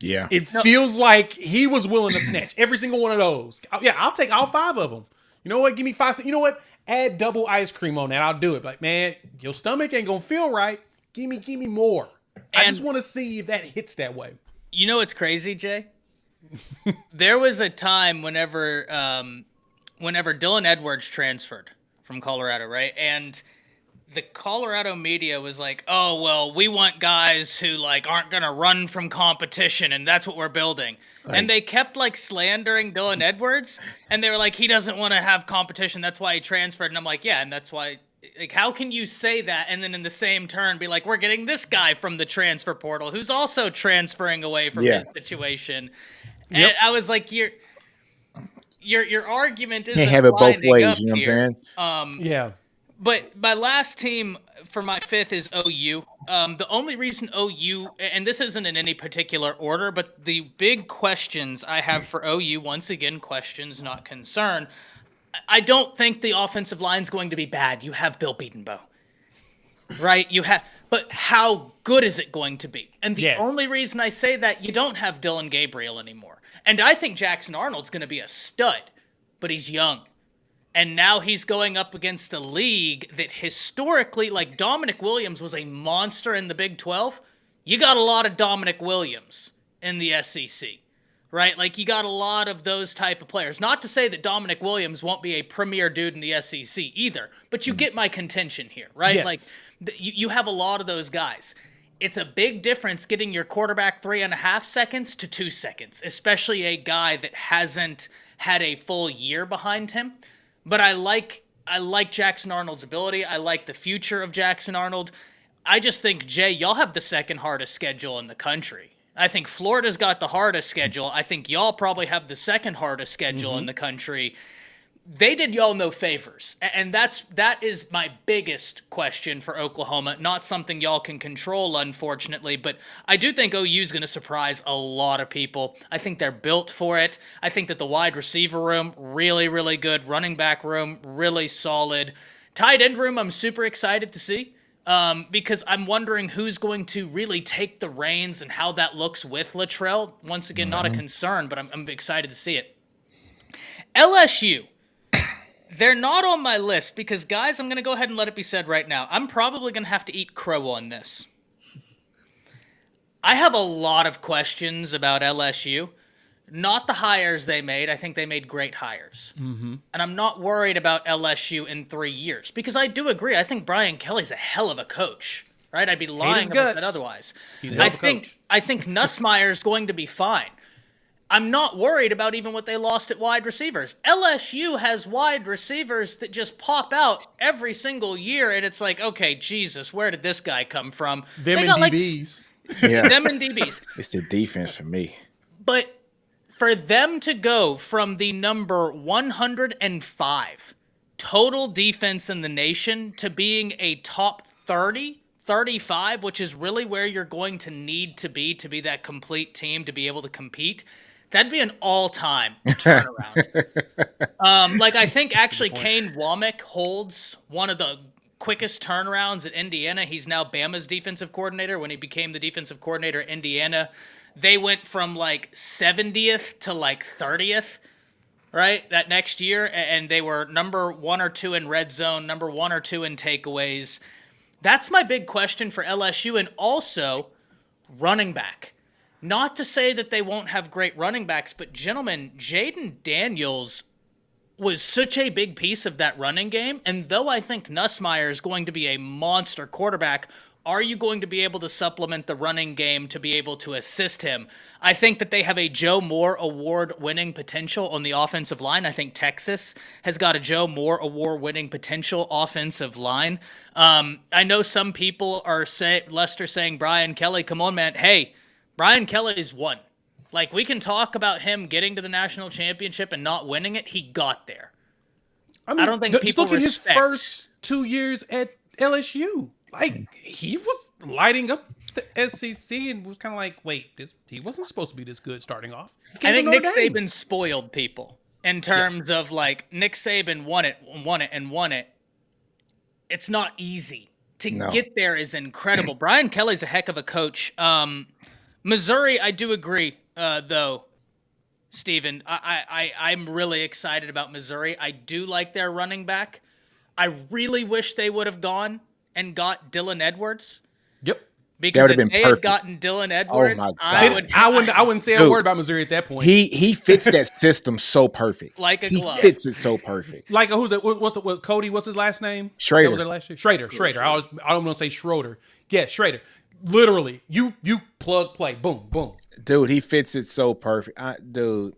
Yeah. It feels like he was willing to snatch every single one of those. Yeah, I'll take all 5 of them. You know what? Give me 5. You know what? Add double ice cream on that. I'll do it. Like, man, your stomach ain't going to feel right. Give me more. I just want to see if that hits that way. You know what's crazy, Jay? There was a time whenever Dylan Edwards transferred from Colorado, right? And the Colorado media was like, "Oh, well, we want guys who like aren't going to run from competition, and that's what we're building." Right. And they kept like slandering Dylan Edwards, and they were like, "He doesn't want to have competition, that's why he transferred." And I'm like, "Yeah, and that's why." Like, how can you say that and then in the same turn be like, we're getting this guy from the transfer portal who's also transferring away from his situation? And I was like, your argument isn't can't have it both ways. You know what I'm saying? Yeah. But my last team for my 5th is OU. The only reason OU, and this isn't in any particular order, but the big questions I have for OU, once again, questions, not concern. I don't think the offensive line is going to be bad. You have Bill Beatonbow, right? But how good is it going to be? And the only reason I say that, you don't have Dylan Gabriel anymore. And I think Jackson Arnold's going to be a stud, but he's young. And now he's going up against a league that historically, like Dominic Williams was a monster in the Big 12. You got a lot of Dominic Williams in the SEC. Right? Like, you got a lot of those type of players. Not to say that Dominic Williams won't be a premier dude in the SEC either, but you get my contention here, right? Yes. Like, you have a lot of those guys. It's a big difference getting your quarterback 3.5 seconds to 2 seconds, especially a guy that hasn't had a full year behind him. But I like Jackson Arnold's ability. I like the future of Jackson Arnold. I just think, Jay, y'all have the second hardest schedule in the country. I think Florida's got the hardest schedule. I think y'all probably have the second hardest schedule in the country. they did y'all no favors. And that is my biggest question for Oklahoma. Not something y'all can control, unfortunately, but I do think OU's going to surprise a lot of people. I think they're built for it. I think that the wide receiver room, really, really good. Running back room, really solid. Tight end room, I'm super excited to see. Because I'm wondering who's going to really take the reins and how that looks with Latrell. Once again, not a concern, but I'm excited to see it. LSU. They're not on my list because, guys, I'm going to go ahead and let it be said right now. I'm probably going to have to eat crow on this. I have a lot of questions about LSU. Not the hires they made. I think they made great hires. Mm-hmm. And I'm not worried about LSU in 3 years because I do agree. I think Brian Kelly's a hell of a coach, right? I'd be lying if I said otherwise. I think Nussmeier's going to be fine. I'm not worried about even what they lost at wide receivers. LSU has wide receivers that just pop out every single year, and it's like, okay, Jesus, where did this guy come from? Them and DBs. Them and DBs. It's the defense for me. But for them to go from the number 105 total defense in the nation to being a top 30, 35, which is really where you're going to need to be that complete team to be able to compete, that'd be an all-time turnaround. I think actually Kane Womack holds one of the quickest turnarounds at Indiana. He's now Bama's defensive coordinator. When he became the defensive coordinator at Indiana, they went from 70th to 30th, right? That next year, and they were number 1 or 2 in red zone, number 1 or 2 in takeaways. That's my big question for LSU, and also running back. Not to say that they won't have great running backs, but gentlemen, Jaden Daniels was such a big piece of that running game, and though I think Nussmeier is going to be a monster quarterback, are you going to be able to supplement the running game to be able to assist him? I think that they have a Joe Moore award-winning potential on the offensive line. I think Texas has got a Joe Moore award-winning potential offensive line. I know some people are Lester saying, Brian Kelly, come on, man. Hey, Brian Kelly's won. We can talk about him getting to the national championship and not winning it. He got there. I don't think people look at respect. His first 2 years at LSU. He was lighting up the SEC and was kind of wait, he wasn't supposed to be this good starting off. I think Nick Saban spoiled people in terms of Nick Saban won it. It's not easy. To get there is incredible. Brian Kelly's a heck of a coach. Missouri, I do agree, though, Steven. I'm really excited about Missouri. I do like their running back. I really wish they would have gone and got Dylan Edwards. Yep. Because if they had gotten Dylan Edwards, I wouldn't say a word about Missouri at that point. He fits that system so perfect. Like a glove. He fits it so perfect. Who's that? Cody, what's his last name? Schrader. That was their last name? Schrader. I don't want to say Schroeder. Yeah, Schrader. Literally, you plug, play, boom, boom. Dude, he fits it so perfect. Dude.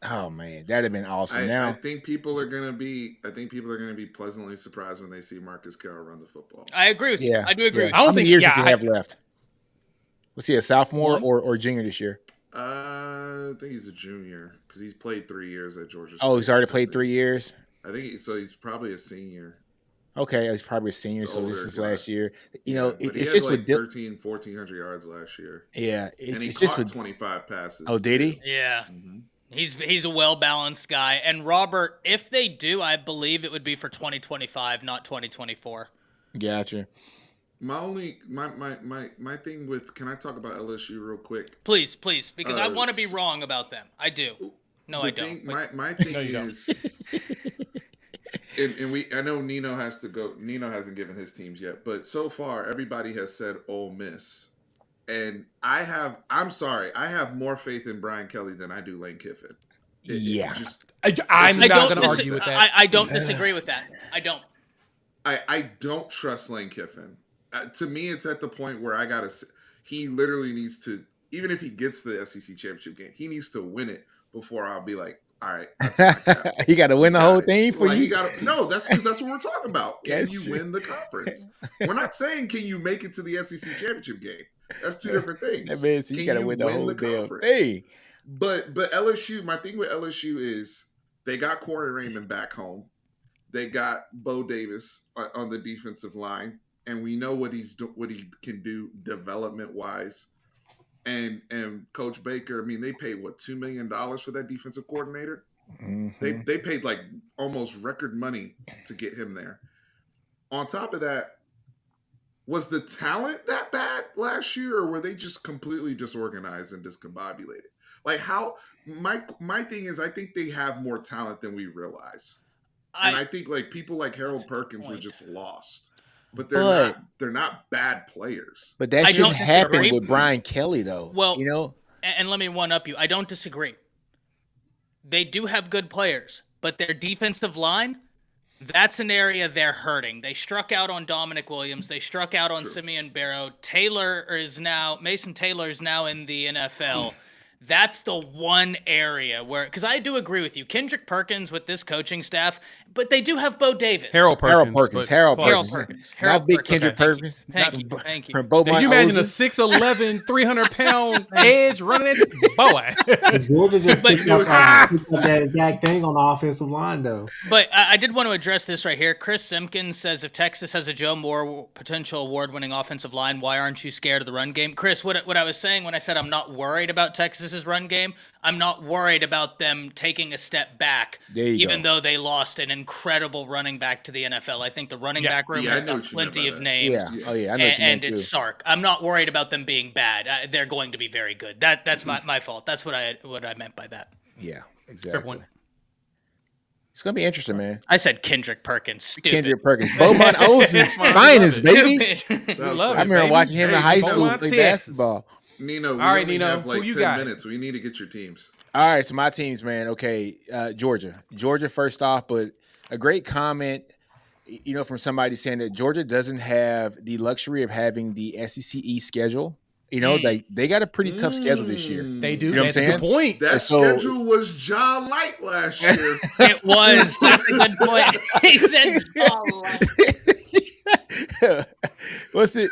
Oh man, that'd have been awesome. I think people are gonna be pleasantly surprised when they see Marcus Carroll run the football. I agree with you. I do agree. How many years does he have left? Was he a sophomore or junior this year? I think he's a junior because he's played 3 years at Georgia State. Oh, he's already played 3 years. I think so. He's probably a senior. Okay, he's probably a senior, so this is last year. It's just with 1,400 yards last year. Yeah, and he caught 25 passes. Oh, did he? Yeah. Mm-hmm. He's a well-balanced guy. And Robert, if they do, I believe it would be for 2025, not 2024. Gotcha. My thing with, can I talk about LSU real quick? Please, because I want to be wrong about them. I do. No, I don't. My thing is, and I know Nino has to go. Nino hasn't given his teams yet, but so far everybody has said Ole Miss. And I have more faith in Brian Kelly than I do Lane Kiffin. I'm not going to argue with that. I don't disagree with that. I don't. I don't trust Lane Kiffin. To me, it's at the point where he literally needs to, even if he gets the SEC championship game, he needs to win it before I'll be like, all right. He got to win the whole thing for you? No, that's because that's what we're talking about. Can you win the conference? We're not saying, can you make it to the SEC championship game? That's two different things. That means you got to win the whole damn thing. But LSU, my thing with LSU is They got Corey Raymond back home. They got Bo Davis on the defensive line, and we know what he can do development wise. And Coach Baker, I mean, they paid what $2 million for that defensive coordinator. Mm-hmm. They paid like almost record money to get him there. On top of that, was the talent that bad last year, or were they just completely disorganized and discombobulated? Like how my thing is, I think they have more talent than we realize, and I think like people like Harold Perkins were just lost, but they're not bad players. But that shouldn't happen with Brian Kelly, though. Well, you know, and let me one up you. I don't disagree. They do have good players, but their defensive line, that's an area they're hurting. They struck out on Dominic Williams. They struck out on Simeon Barrow. Mason Taylor is now in the NFL. That's the one area where, because I do agree with you, Kendrick Perkins with this coaching staff, but they do have Bo Davis. Harold Perkins. Not big Kendrick Perkins. Thank you. From Beaumont, Can you imagine a 6'11", 300-pound edge running at you? Boy. Georgia just picked up that exact thing on the offensive line, though. But I did want to address this right here. Chris Simpkins says, if Texas has a Joe Moore potential award-winning offensive line, why aren't you scared of the run game? Chris, what I was saying when I said I'm not worried about Texas's run game, I'm not worried about them taking a step back, even though they lost an incredible running back to the NFL. I think the running back room has got plenty of names. And it's Sark. I'm not worried about them being bad. They're going to be very good. That's my fault. That's what I meant by that. Yeah, exactly. It's going to be interesting, man. I said Kendrick Perkins. Stupid. Kendrick Perkins. Beaumont Olsen's finest, baby. I remember watching him in high school play basketball. Nino, all right, Nino, have like who you 10 got? minutes. We need to get your teams. All right, so my teams, man. Okay, Georgia first off, but a great comment, from somebody saying that Georgia doesn't have the luxury of having the SEC East schedule. They got a pretty tough schedule this year. They do. You know That's a good point. That schedule was John Light last year. It was. That's a good point. He said John Light. What's it?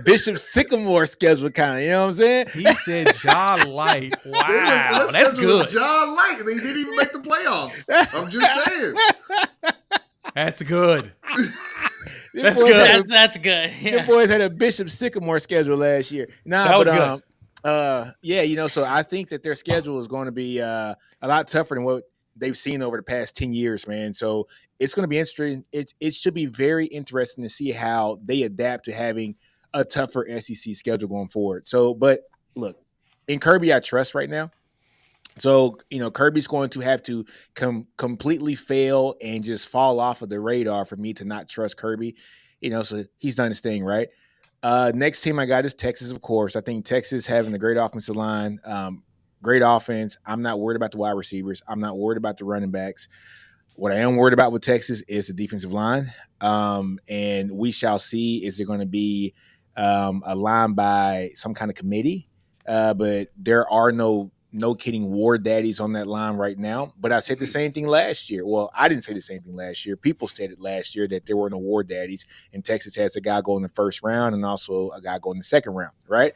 Bishop Sycamore schedule kind of, you know what I'm saying? He said John Light. Wow, that's good. John Light. They didn't even make the playoffs. I'm just saying. That's good. That's good. That's good. The boys had a Bishop Sycamore schedule last year. Good. So I think that their schedule is going to be a lot tougher than what they've seen over the past 10 years, man. So it's going to be interesting. It should be very interesting to see how they adapt to having a tougher SEC schedule going forward. So, but look, in Kirby, I trust right now. So, Kirby's going to have to completely fail and just fall off of the radar for me to not trust Kirby. So he's done his thing, right? Next team I got is Texas, of course. I think Texas having a great offensive line, great offense. I'm not worried about the wide receivers. I'm not worried about the running backs. What I am worried about with Texas is the defensive line. And we shall see, is there going to be a line by some kind of committee? But there are no kidding war daddies on that line right now. But I said the same thing last year. Well, I didn't say the same thing last year. People said it last year that there were no war daddies, and Texas has a guy go in the first round and also a guy go in the second round, right?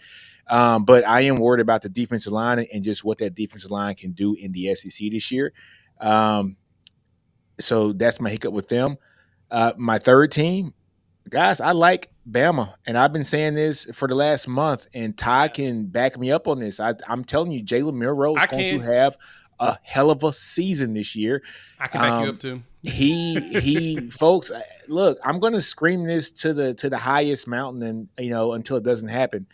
But I am worried about the defensive line and just what that defensive line can do in the SEC this year. So that's my hiccup with them. My third team, guys, I like Bama, and I've been saying this for the last month, and Ty can back me up on this. I'm telling you, Jalen Milroe is going to have a hell of a season this year. I can back you up too. He folks, look, I'm going to scream this to the highest mountain, and until it doesn't happen.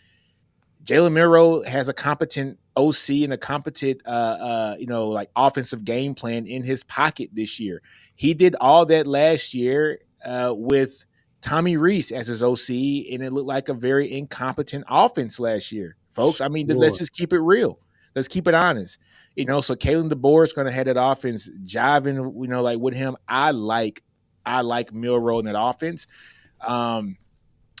Jalen Milroe has a competent OC and a competent, offensive game plan in his pocket this year. He did all that last year with Tommy Reese as his OC, and it looked like a very incompetent offense last year, folks. I mean, let's just keep it real. Let's keep it honest. So Kalen DeBoer is going to have that offense jiving, with him. I like Milroe in that offense.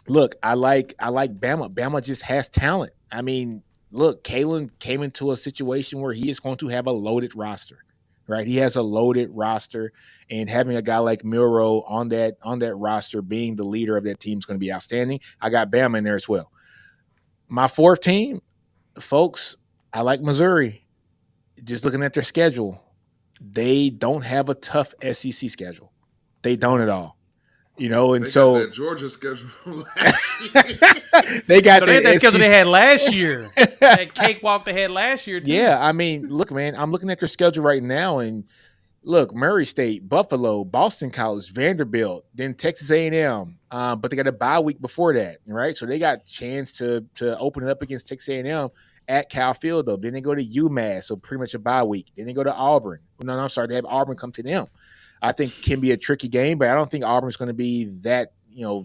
Look, I like Bama. Bama just has talent. I mean, look, Kalen came into a situation where he is going to have a loaded roster, right? He has a loaded roster, and having a guy like Milroe on that roster, being the leader of that team, is going to be outstanding. I got Bama in there as well. My fourth team, folks, I like Missouri. Just looking at their schedule, they don't have a tough SEC schedule. They don't at all. You know, and They so got that Georgia schedule from last year. they got They had that schedule they SEC. had last year. That cakewalk they had last year too. Yeah, I mean, look, man, I'm looking at their schedule right now, and look, Murray State, Buffalo, Boston College, Vanderbilt, then Texas A&M. But they got a bye week before that, right? So they got a chance to open it up against Texas A&M at Cal Field, though. Then they go to UMass, so pretty much a bye week. Then they go to Auburn. No, I'm sorry, they have Auburn come to them. I think it can be a tricky game, but I don't think Auburn's going to be that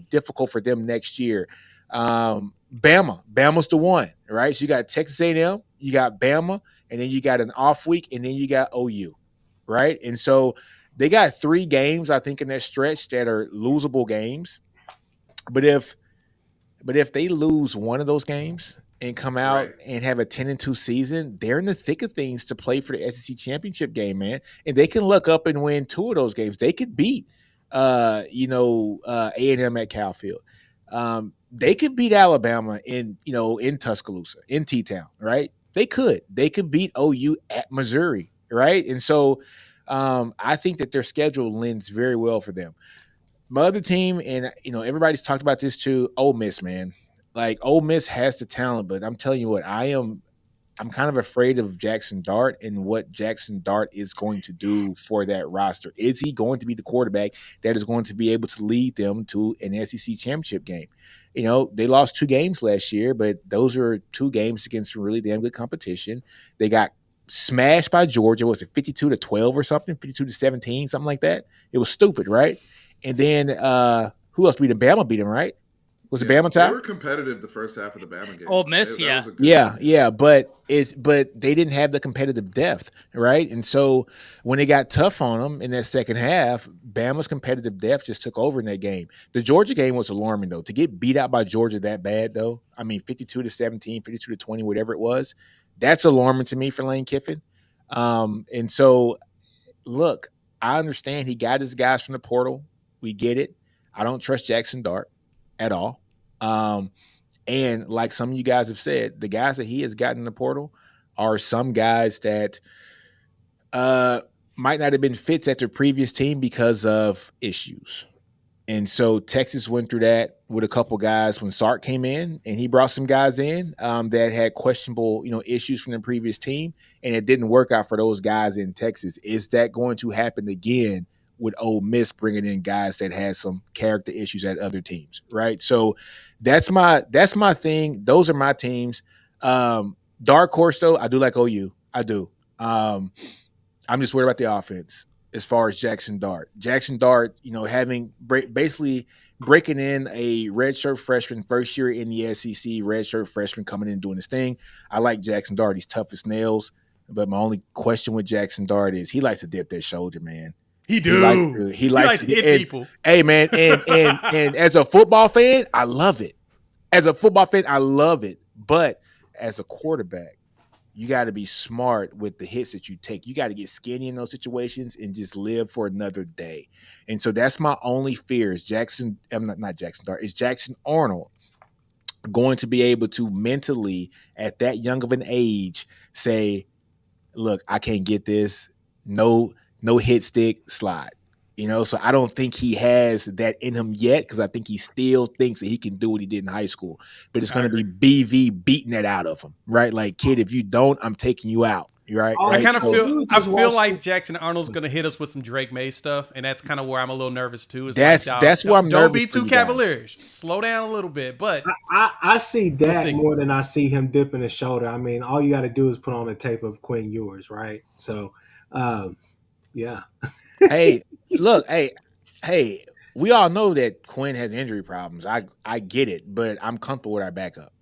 difficult for them next year. Bama's the one, right? So you got Texas A&M, you got Bama, and then you got an off week, and then you got OU, right? And so they got 3 games, I think, in that stretch that are losable games. But if they lose one of those games and come out and have a 10-2 season, they're in the thick of things to play for the SEC championship game, man. And they can look up and win 2 of those games. They could beat, A&M at Cal Field. They could beat Alabama in Tuscaloosa, in T-Town, right? They could beat OU at Missouri, right? And so I think that their schedule lends very well for them. My other team, and everybody's talked about this too, Ole Miss, man. Like, Ole Miss has the talent, but I'm telling you what, I'm kind of afraid of Jackson Dart and what Jackson Dart is going to do for that roster. Is he going to be the quarterback that is going to be able to lead them to an SEC championship game? They lost 2 games last year, but those are 2 games against some really damn good competition. They got smashed by Georgia. Was it 52-12 or something? 52-17, something like that? It was stupid, right? And then who else beat them? Bama beat them, right? Was it Bama tie? They were competitive the first half of the Bama game. Ole Miss, yeah. Yeah, but they didn't have the competitive depth, right? And so when they got tough on them in that second half, Bama's competitive depth just took over in that game. The Georgia game was alarming, though. To get beat out by Georgia that bad, though, I mean, 52-17, 52-20, whatever it was, that's alarming to me for Lane Kiffin. And so, look, I understand he got his guys from the portal. We get it. I don't trust Jackson Dart at all. And like some of you guys have said, the guys that he has gotten in the portal are some guys that might not have been fits at their previous team because of issues. And so Texas went through that with a couple guys when Sark came in, and he brought some guys in that had questionable, issues from the previous team, and it didn't work out for those guys in Texas. Is that going to happen again with Ole Miss bringing in guys that had some character issues at other teams, right? So that's my thing. Those are my teams. Dark horse, though, I do like OU. I do. I'm just worried about the offense as far as Jackson Dart. Jackson Dart, basically breaking in a redshirt freshman, first year in the SEC, redshirt freshman coming in and doing his thing. I like Jackson Dart. He's tough as nails. But my only question with Jackson Dart is he likes to dip that shoulder, man. He likes to hit people. Hey, man, and as a football fan, I love it. But as a quarterback, you got to be smart with the hits that you take. You got to get skinny in those situations and just live for another day. And so that's my only fear is not Jackson Dart, is Jackson Arnold going to be able to mentally, at that young of an age, say, look, I can't get this. No hit stick slide. So I don't think he has that in him yet because I think he still thinks that he can do what he did in high school. But it's going to be BV beating that out of him, right? Like, kid, if you don't, I'm taking you out. Right? I kind of feel like Jackson Arnold's going to hit us with some Drake May stuff, and that's kind of where I'm a little nervous too. That's where I'm nervous. Don't be too cavalierish. Slow down a little bit. But I see that more than I see him dipping his shoulder. I mean, all you got to do is put on a tape of Quinn Ewers, right? So, yeah. Hey, look, hey, we all know that Quinn has injury problems. I get it, but I'm comfortable with our backup.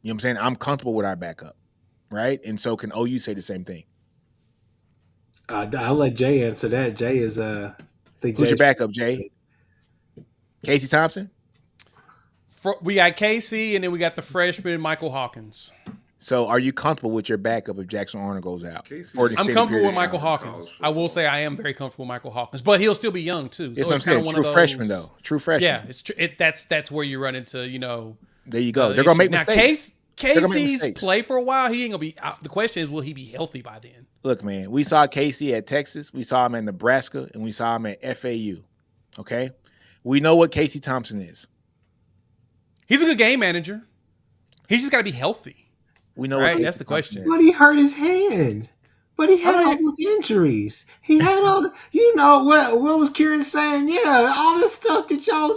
You know what I'm saying? I'm comfortable with our backup, right? And so can OU say the same thing? I'll let Jay answer that. Jay is who's your backup, Jay? Casey Thompson? We got Casey, and then we got the freshman Michael Hawkins. So are you comfortable with your backup if Jackson Arnold goes out? I'm comfortable with Michael Hawkins. I will say I am very comfortable with Michael Hawkins, but he'll still be young too. So it's kind of true freshman though. True freshman. Yeah, that's where you run into, There you go. They're gonna make mistakes. Casey's mistakes. play for a while. He ain't gonna be. The question is, will he be healthy by then? Look, man, we saw Casey at Texas, we saw him at Nebraska, and we saw him at FAU. Okay, we know what Casey Thompson is. He's a good game manager. He's just got to be healthy. We know Right? what Casey That's the question. Thompson But is. he hurt his hand. But he had all those injuries. He had all the, what was Kieran saying? Yeah, all this stuff that y'all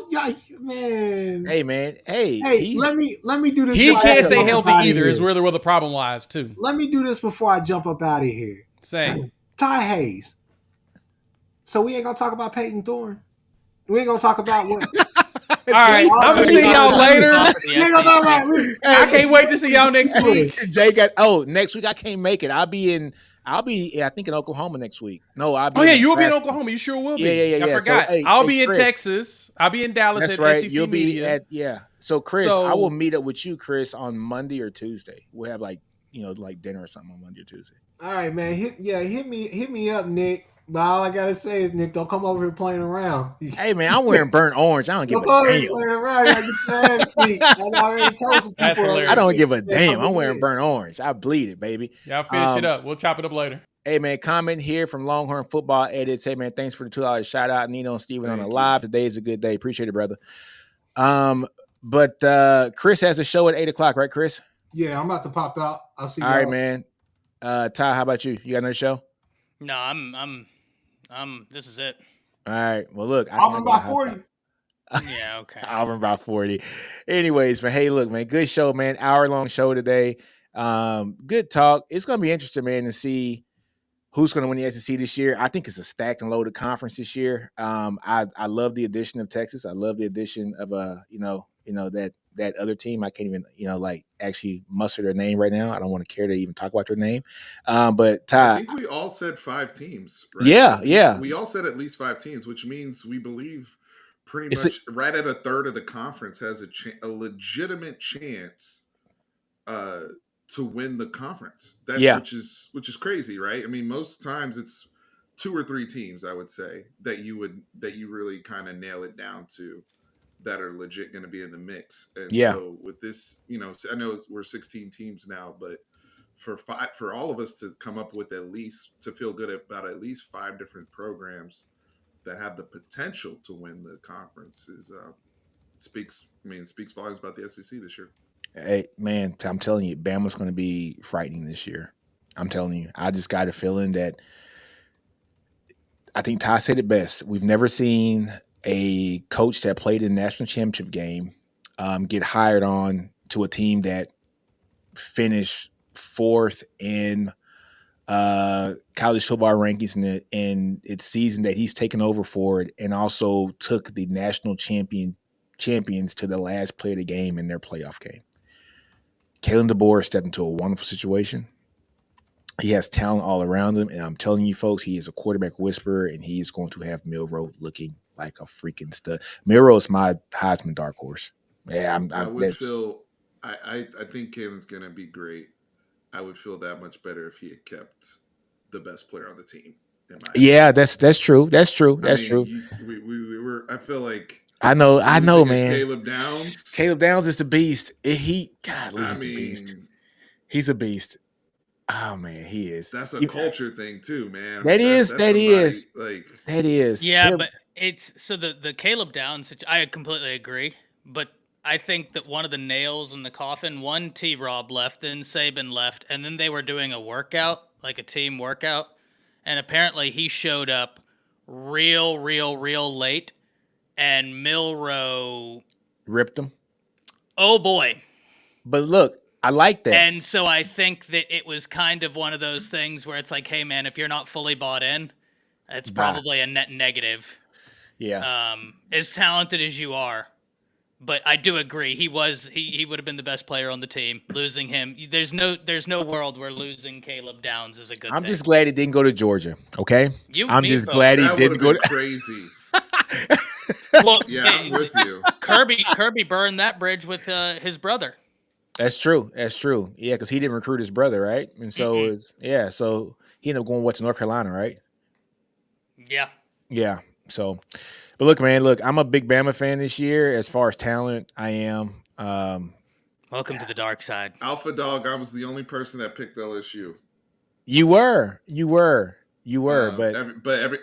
man. Hey, man. Hey, let me do this. He before I can't jump stay up healthy outta either. here. Is where the problem lies too. Let me do this before I jump up out of here. Say, Ty Hayes. So we ain't gonna talk about Peyton Thorne. We ain't gonna talk about what. all right, I'm gonna see y'all later. I can't wait to see y'all next week. Jay got next week I can't make it. I'll be I think in Oklahoma next week. No, I'll be. Oh yeah, you will be in Oklahoma. You sure will be. Yeah. I forgot. So, hey, I'll be in Chris. Texas. I'll be in Dallas That's at right. SEC You'll be Media. So Chris, I will meet up with you, Chris, on Monday or Tuesday. We'll have like dinner or something on Monday or Tuesday. All right, man. Hit me up, Nick. But all I gotta say is, Nick, don't come over here playing around. Hey man, I'm wearing burnt orange. I don't give a damn. Playing around. I already told some That's people. hilarious. I don't give a damn. I'm wearing burnt orange. I bleed it, baby. Y'all finish it up. We'll chop it up later. Hey man, comment here from Longhorn Football Edits. Hey man, thanks for the $2 shout out, Nino and Steven on the live. Today is a good day. Appreciate it, brother. But Chris has a show at 8:00, right, Chris? Yeah, I'm about to pop out. I'll see you. All right, man. Ty, how about you? You got another show? No, I'm this is it. All right. Well, look, I'm about 40. Yeah, okay. I'm about 40. Anyways, man. Hey, look, man. Good show, man. Hour-long show today. Good talk. It's gonna be interesting, man, to see who's going to win the SEC this year. I think it's a stacked and loaded conference this year. I love the addition of Texas. I love the addition of that other team. I can't even actually muster their name right now. I don't want to care to even talk about their name. But Ty, I think we all said 5 teams. Right? Yeah. We all said at least 5 teams, which means we believe pretty much right at a third of the conference has a legitimate chance to win the conference. Which is crazy, right? I mean, most times it's 2 or 3 teams, I would say, that you really kind of nail it down to, that are legit going to be in the mix. And so with this, I know we're 16 teams now, but for all of us to come up with to feel good about at least 5 different programs that have the potential to win the conference speaks volumes about the SEC this year. Hey, man, I'm telling you, Bama's going to be frightening this year. I'm telling you. I just got a feeling that I think Ty said it best. We've never seen a coach that played in the national championship game get hired on to a team that finished 4th in college football rankings in its season that he's taken over for it, and also took the national champions to the last play of the game in their playoff game. Kalen DeBoer stepped into a wonderful situation. He has talent all around him, and I'm telling you, folks, he is a quarterback whisperer, and he's going to have Milroe looking like a freaking stud. Milroe is my Heisman dark horse. Yeah, I think Kalen's going to be great. I would feel that much better if he had kept the best player on the team. Yeah, that's true. That's true. We were. I feel like. I know, man. Caleb Downs. Caleb Downs is the beast. He's a beast. He's a beast. Oh man, he is. That's a culture thing too, man. That is. Yeah, Caleb. But it's so the Caleb Downs. I completely agree, but I think that one of the nails in the coffin. One, T-Rob left, then Saban left, and then they were doing a workout, like a team workout, and apparently he showed up real late. And Milroe ripped him. Oh boy! But look, I like that. And so I think that it was kind of one of those things where it's like, hey man, if you're not fully bought in, it's probably a net negative. Yeah. As talented as you are, but I do agree he would have been the best player on the team. Losing him, there's no world where losing Caleb Downs is a good. I'm just glad he didn't go to Georgia. Okay. I'm just glad he didn't go to crazy. Well, yeah, I'm with you. Kirby burned that bridge with his brother. That's true. Yeah, because he didn't recruit his brother, right? And so, so he ended up going to North Carolina, right? Yeah. Yeah. So, but look, man, I'm a big Bama fan this year. As far as talent, I am. Welcome to the dark side. Alpha Dog, I was the only person that picked LSU. You were, but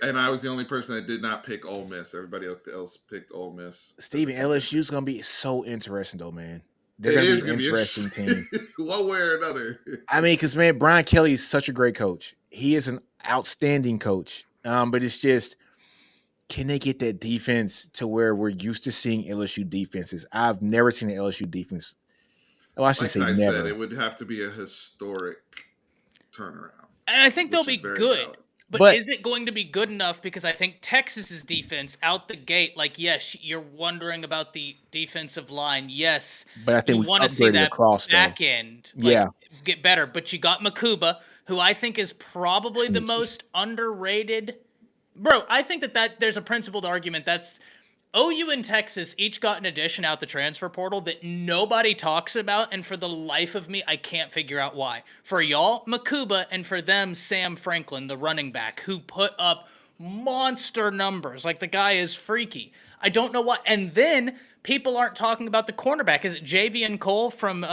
And I was the only person that did not pick Ole Miss. Everybody else picked Ole Miss. Steven, LSU's gonna be so interesting though, man. They're It gonna is be an going to be interesting team. one way or another. I mean, because man, Brian Kelly is such a great coach. He is an outstanding coach. But it's just, can they get that defense to where we're used to seeing LSU defenses? I've never seen an LSU defense. Oh, I should Like say I never. said, it would have to be a historic turnaround. And I think they'll which be is very good. valid. But is it going to be good enough? Because I think Texas's defense out the gate, like, yes, you're wondering about the defensive line. Yes, But I think you we've want to see upgraded that across, though. back end get better. But you got Makuba, who I think is probably the Sneaky. most underrated. Bro, I think that there's a principled argument that's OU and Texas each got an addition out the transfer portal that nobody talks about, and for the life of me, I can't figure out why. For y'all, Makuba, and for them, Sam Franklin, the running back, who put up monster numbers. Like, the guy is freaky. I don't know what. And then people aren't talking about the cornerback. Is it Javian Cole from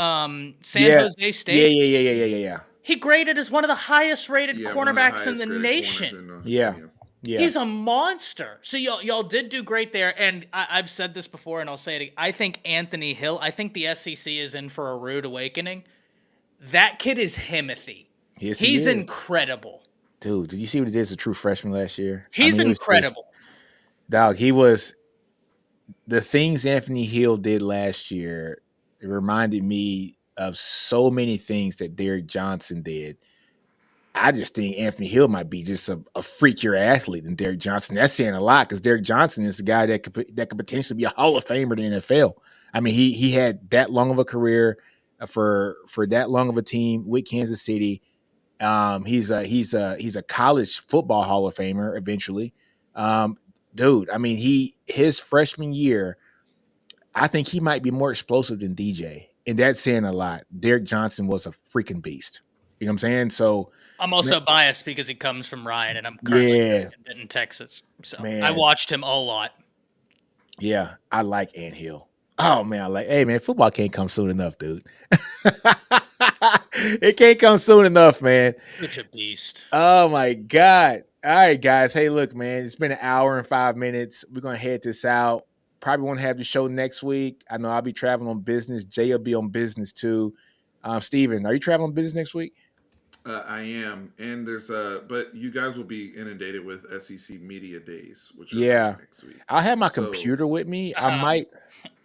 San Jose State? Yeah. He graded as one of the highest rated cornerbacks in the nation. Yeah. He's a monster. So y'all did do great there, and I've said this before, and I'll say it again. I think Anthony Hill. I think the SEC is in for a rude awakening. That kid is Himothy. Yes, he's incredible. Dude, did you see what he did as a true freshman last year? He's incredible. Dog, he was. The things Anthony Hill did last year, it reminded me of so many things that Derek Johnson did. I just think Anthony Hill might be just a freakier athlete than Derek Johnson. That's saying a lot because Derek Johnson is a guy that could potentially be a Hall of Famer in the NFL. I mean, he had that long of a career for that long of a team with Kansas City. He's a college football Hall of Famer eventually. Dude, I mean, his freshman year, I think he might be more explosive than DJ, and that's saying a lot. Derek Johnson was a freaking beast. You know what I'm saying? So I'm also biased because he comes from Ryan, and I'm currently in Texas. So I watched him a lot. Yeah, I like Ant Hill. Oh man, hey man, football can't come soon enough, dude. It can't come soon enough, man. Such a beast. Oh my God. All right, guys. Hey, look, man, it's been an hour and 5 minutes. We're gonna head this out. Probably won't have the show next week. I know I'll be traveling on business. Jay will be on business too. Steven, are you traveling on business next week? I am, and but you guys will be inundated with SEC Media Days, which are next week. I'll have my computer with me. I might.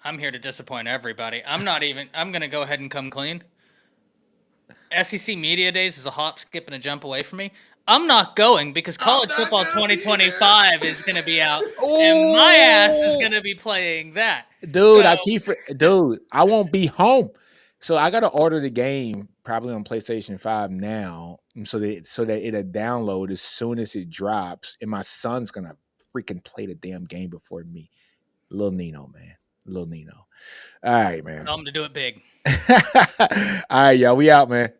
I'm here to disappoint everybody. I'm gonna go ahead and come clean. SEC Media Days is a hop, skip, and a jump away from me. I'm not going because college football 2025 is going to be out, and my ass is going to be playing that. Dude, I won't be home. So I got to order the game probably on PlayStation 5 now so that it'll download as soon as it drops, and my son's going to freaking play the damn game before me. Little Nino, man. Little Nino. All right, man. Tell him to do it big. All right, y'all. We out, man.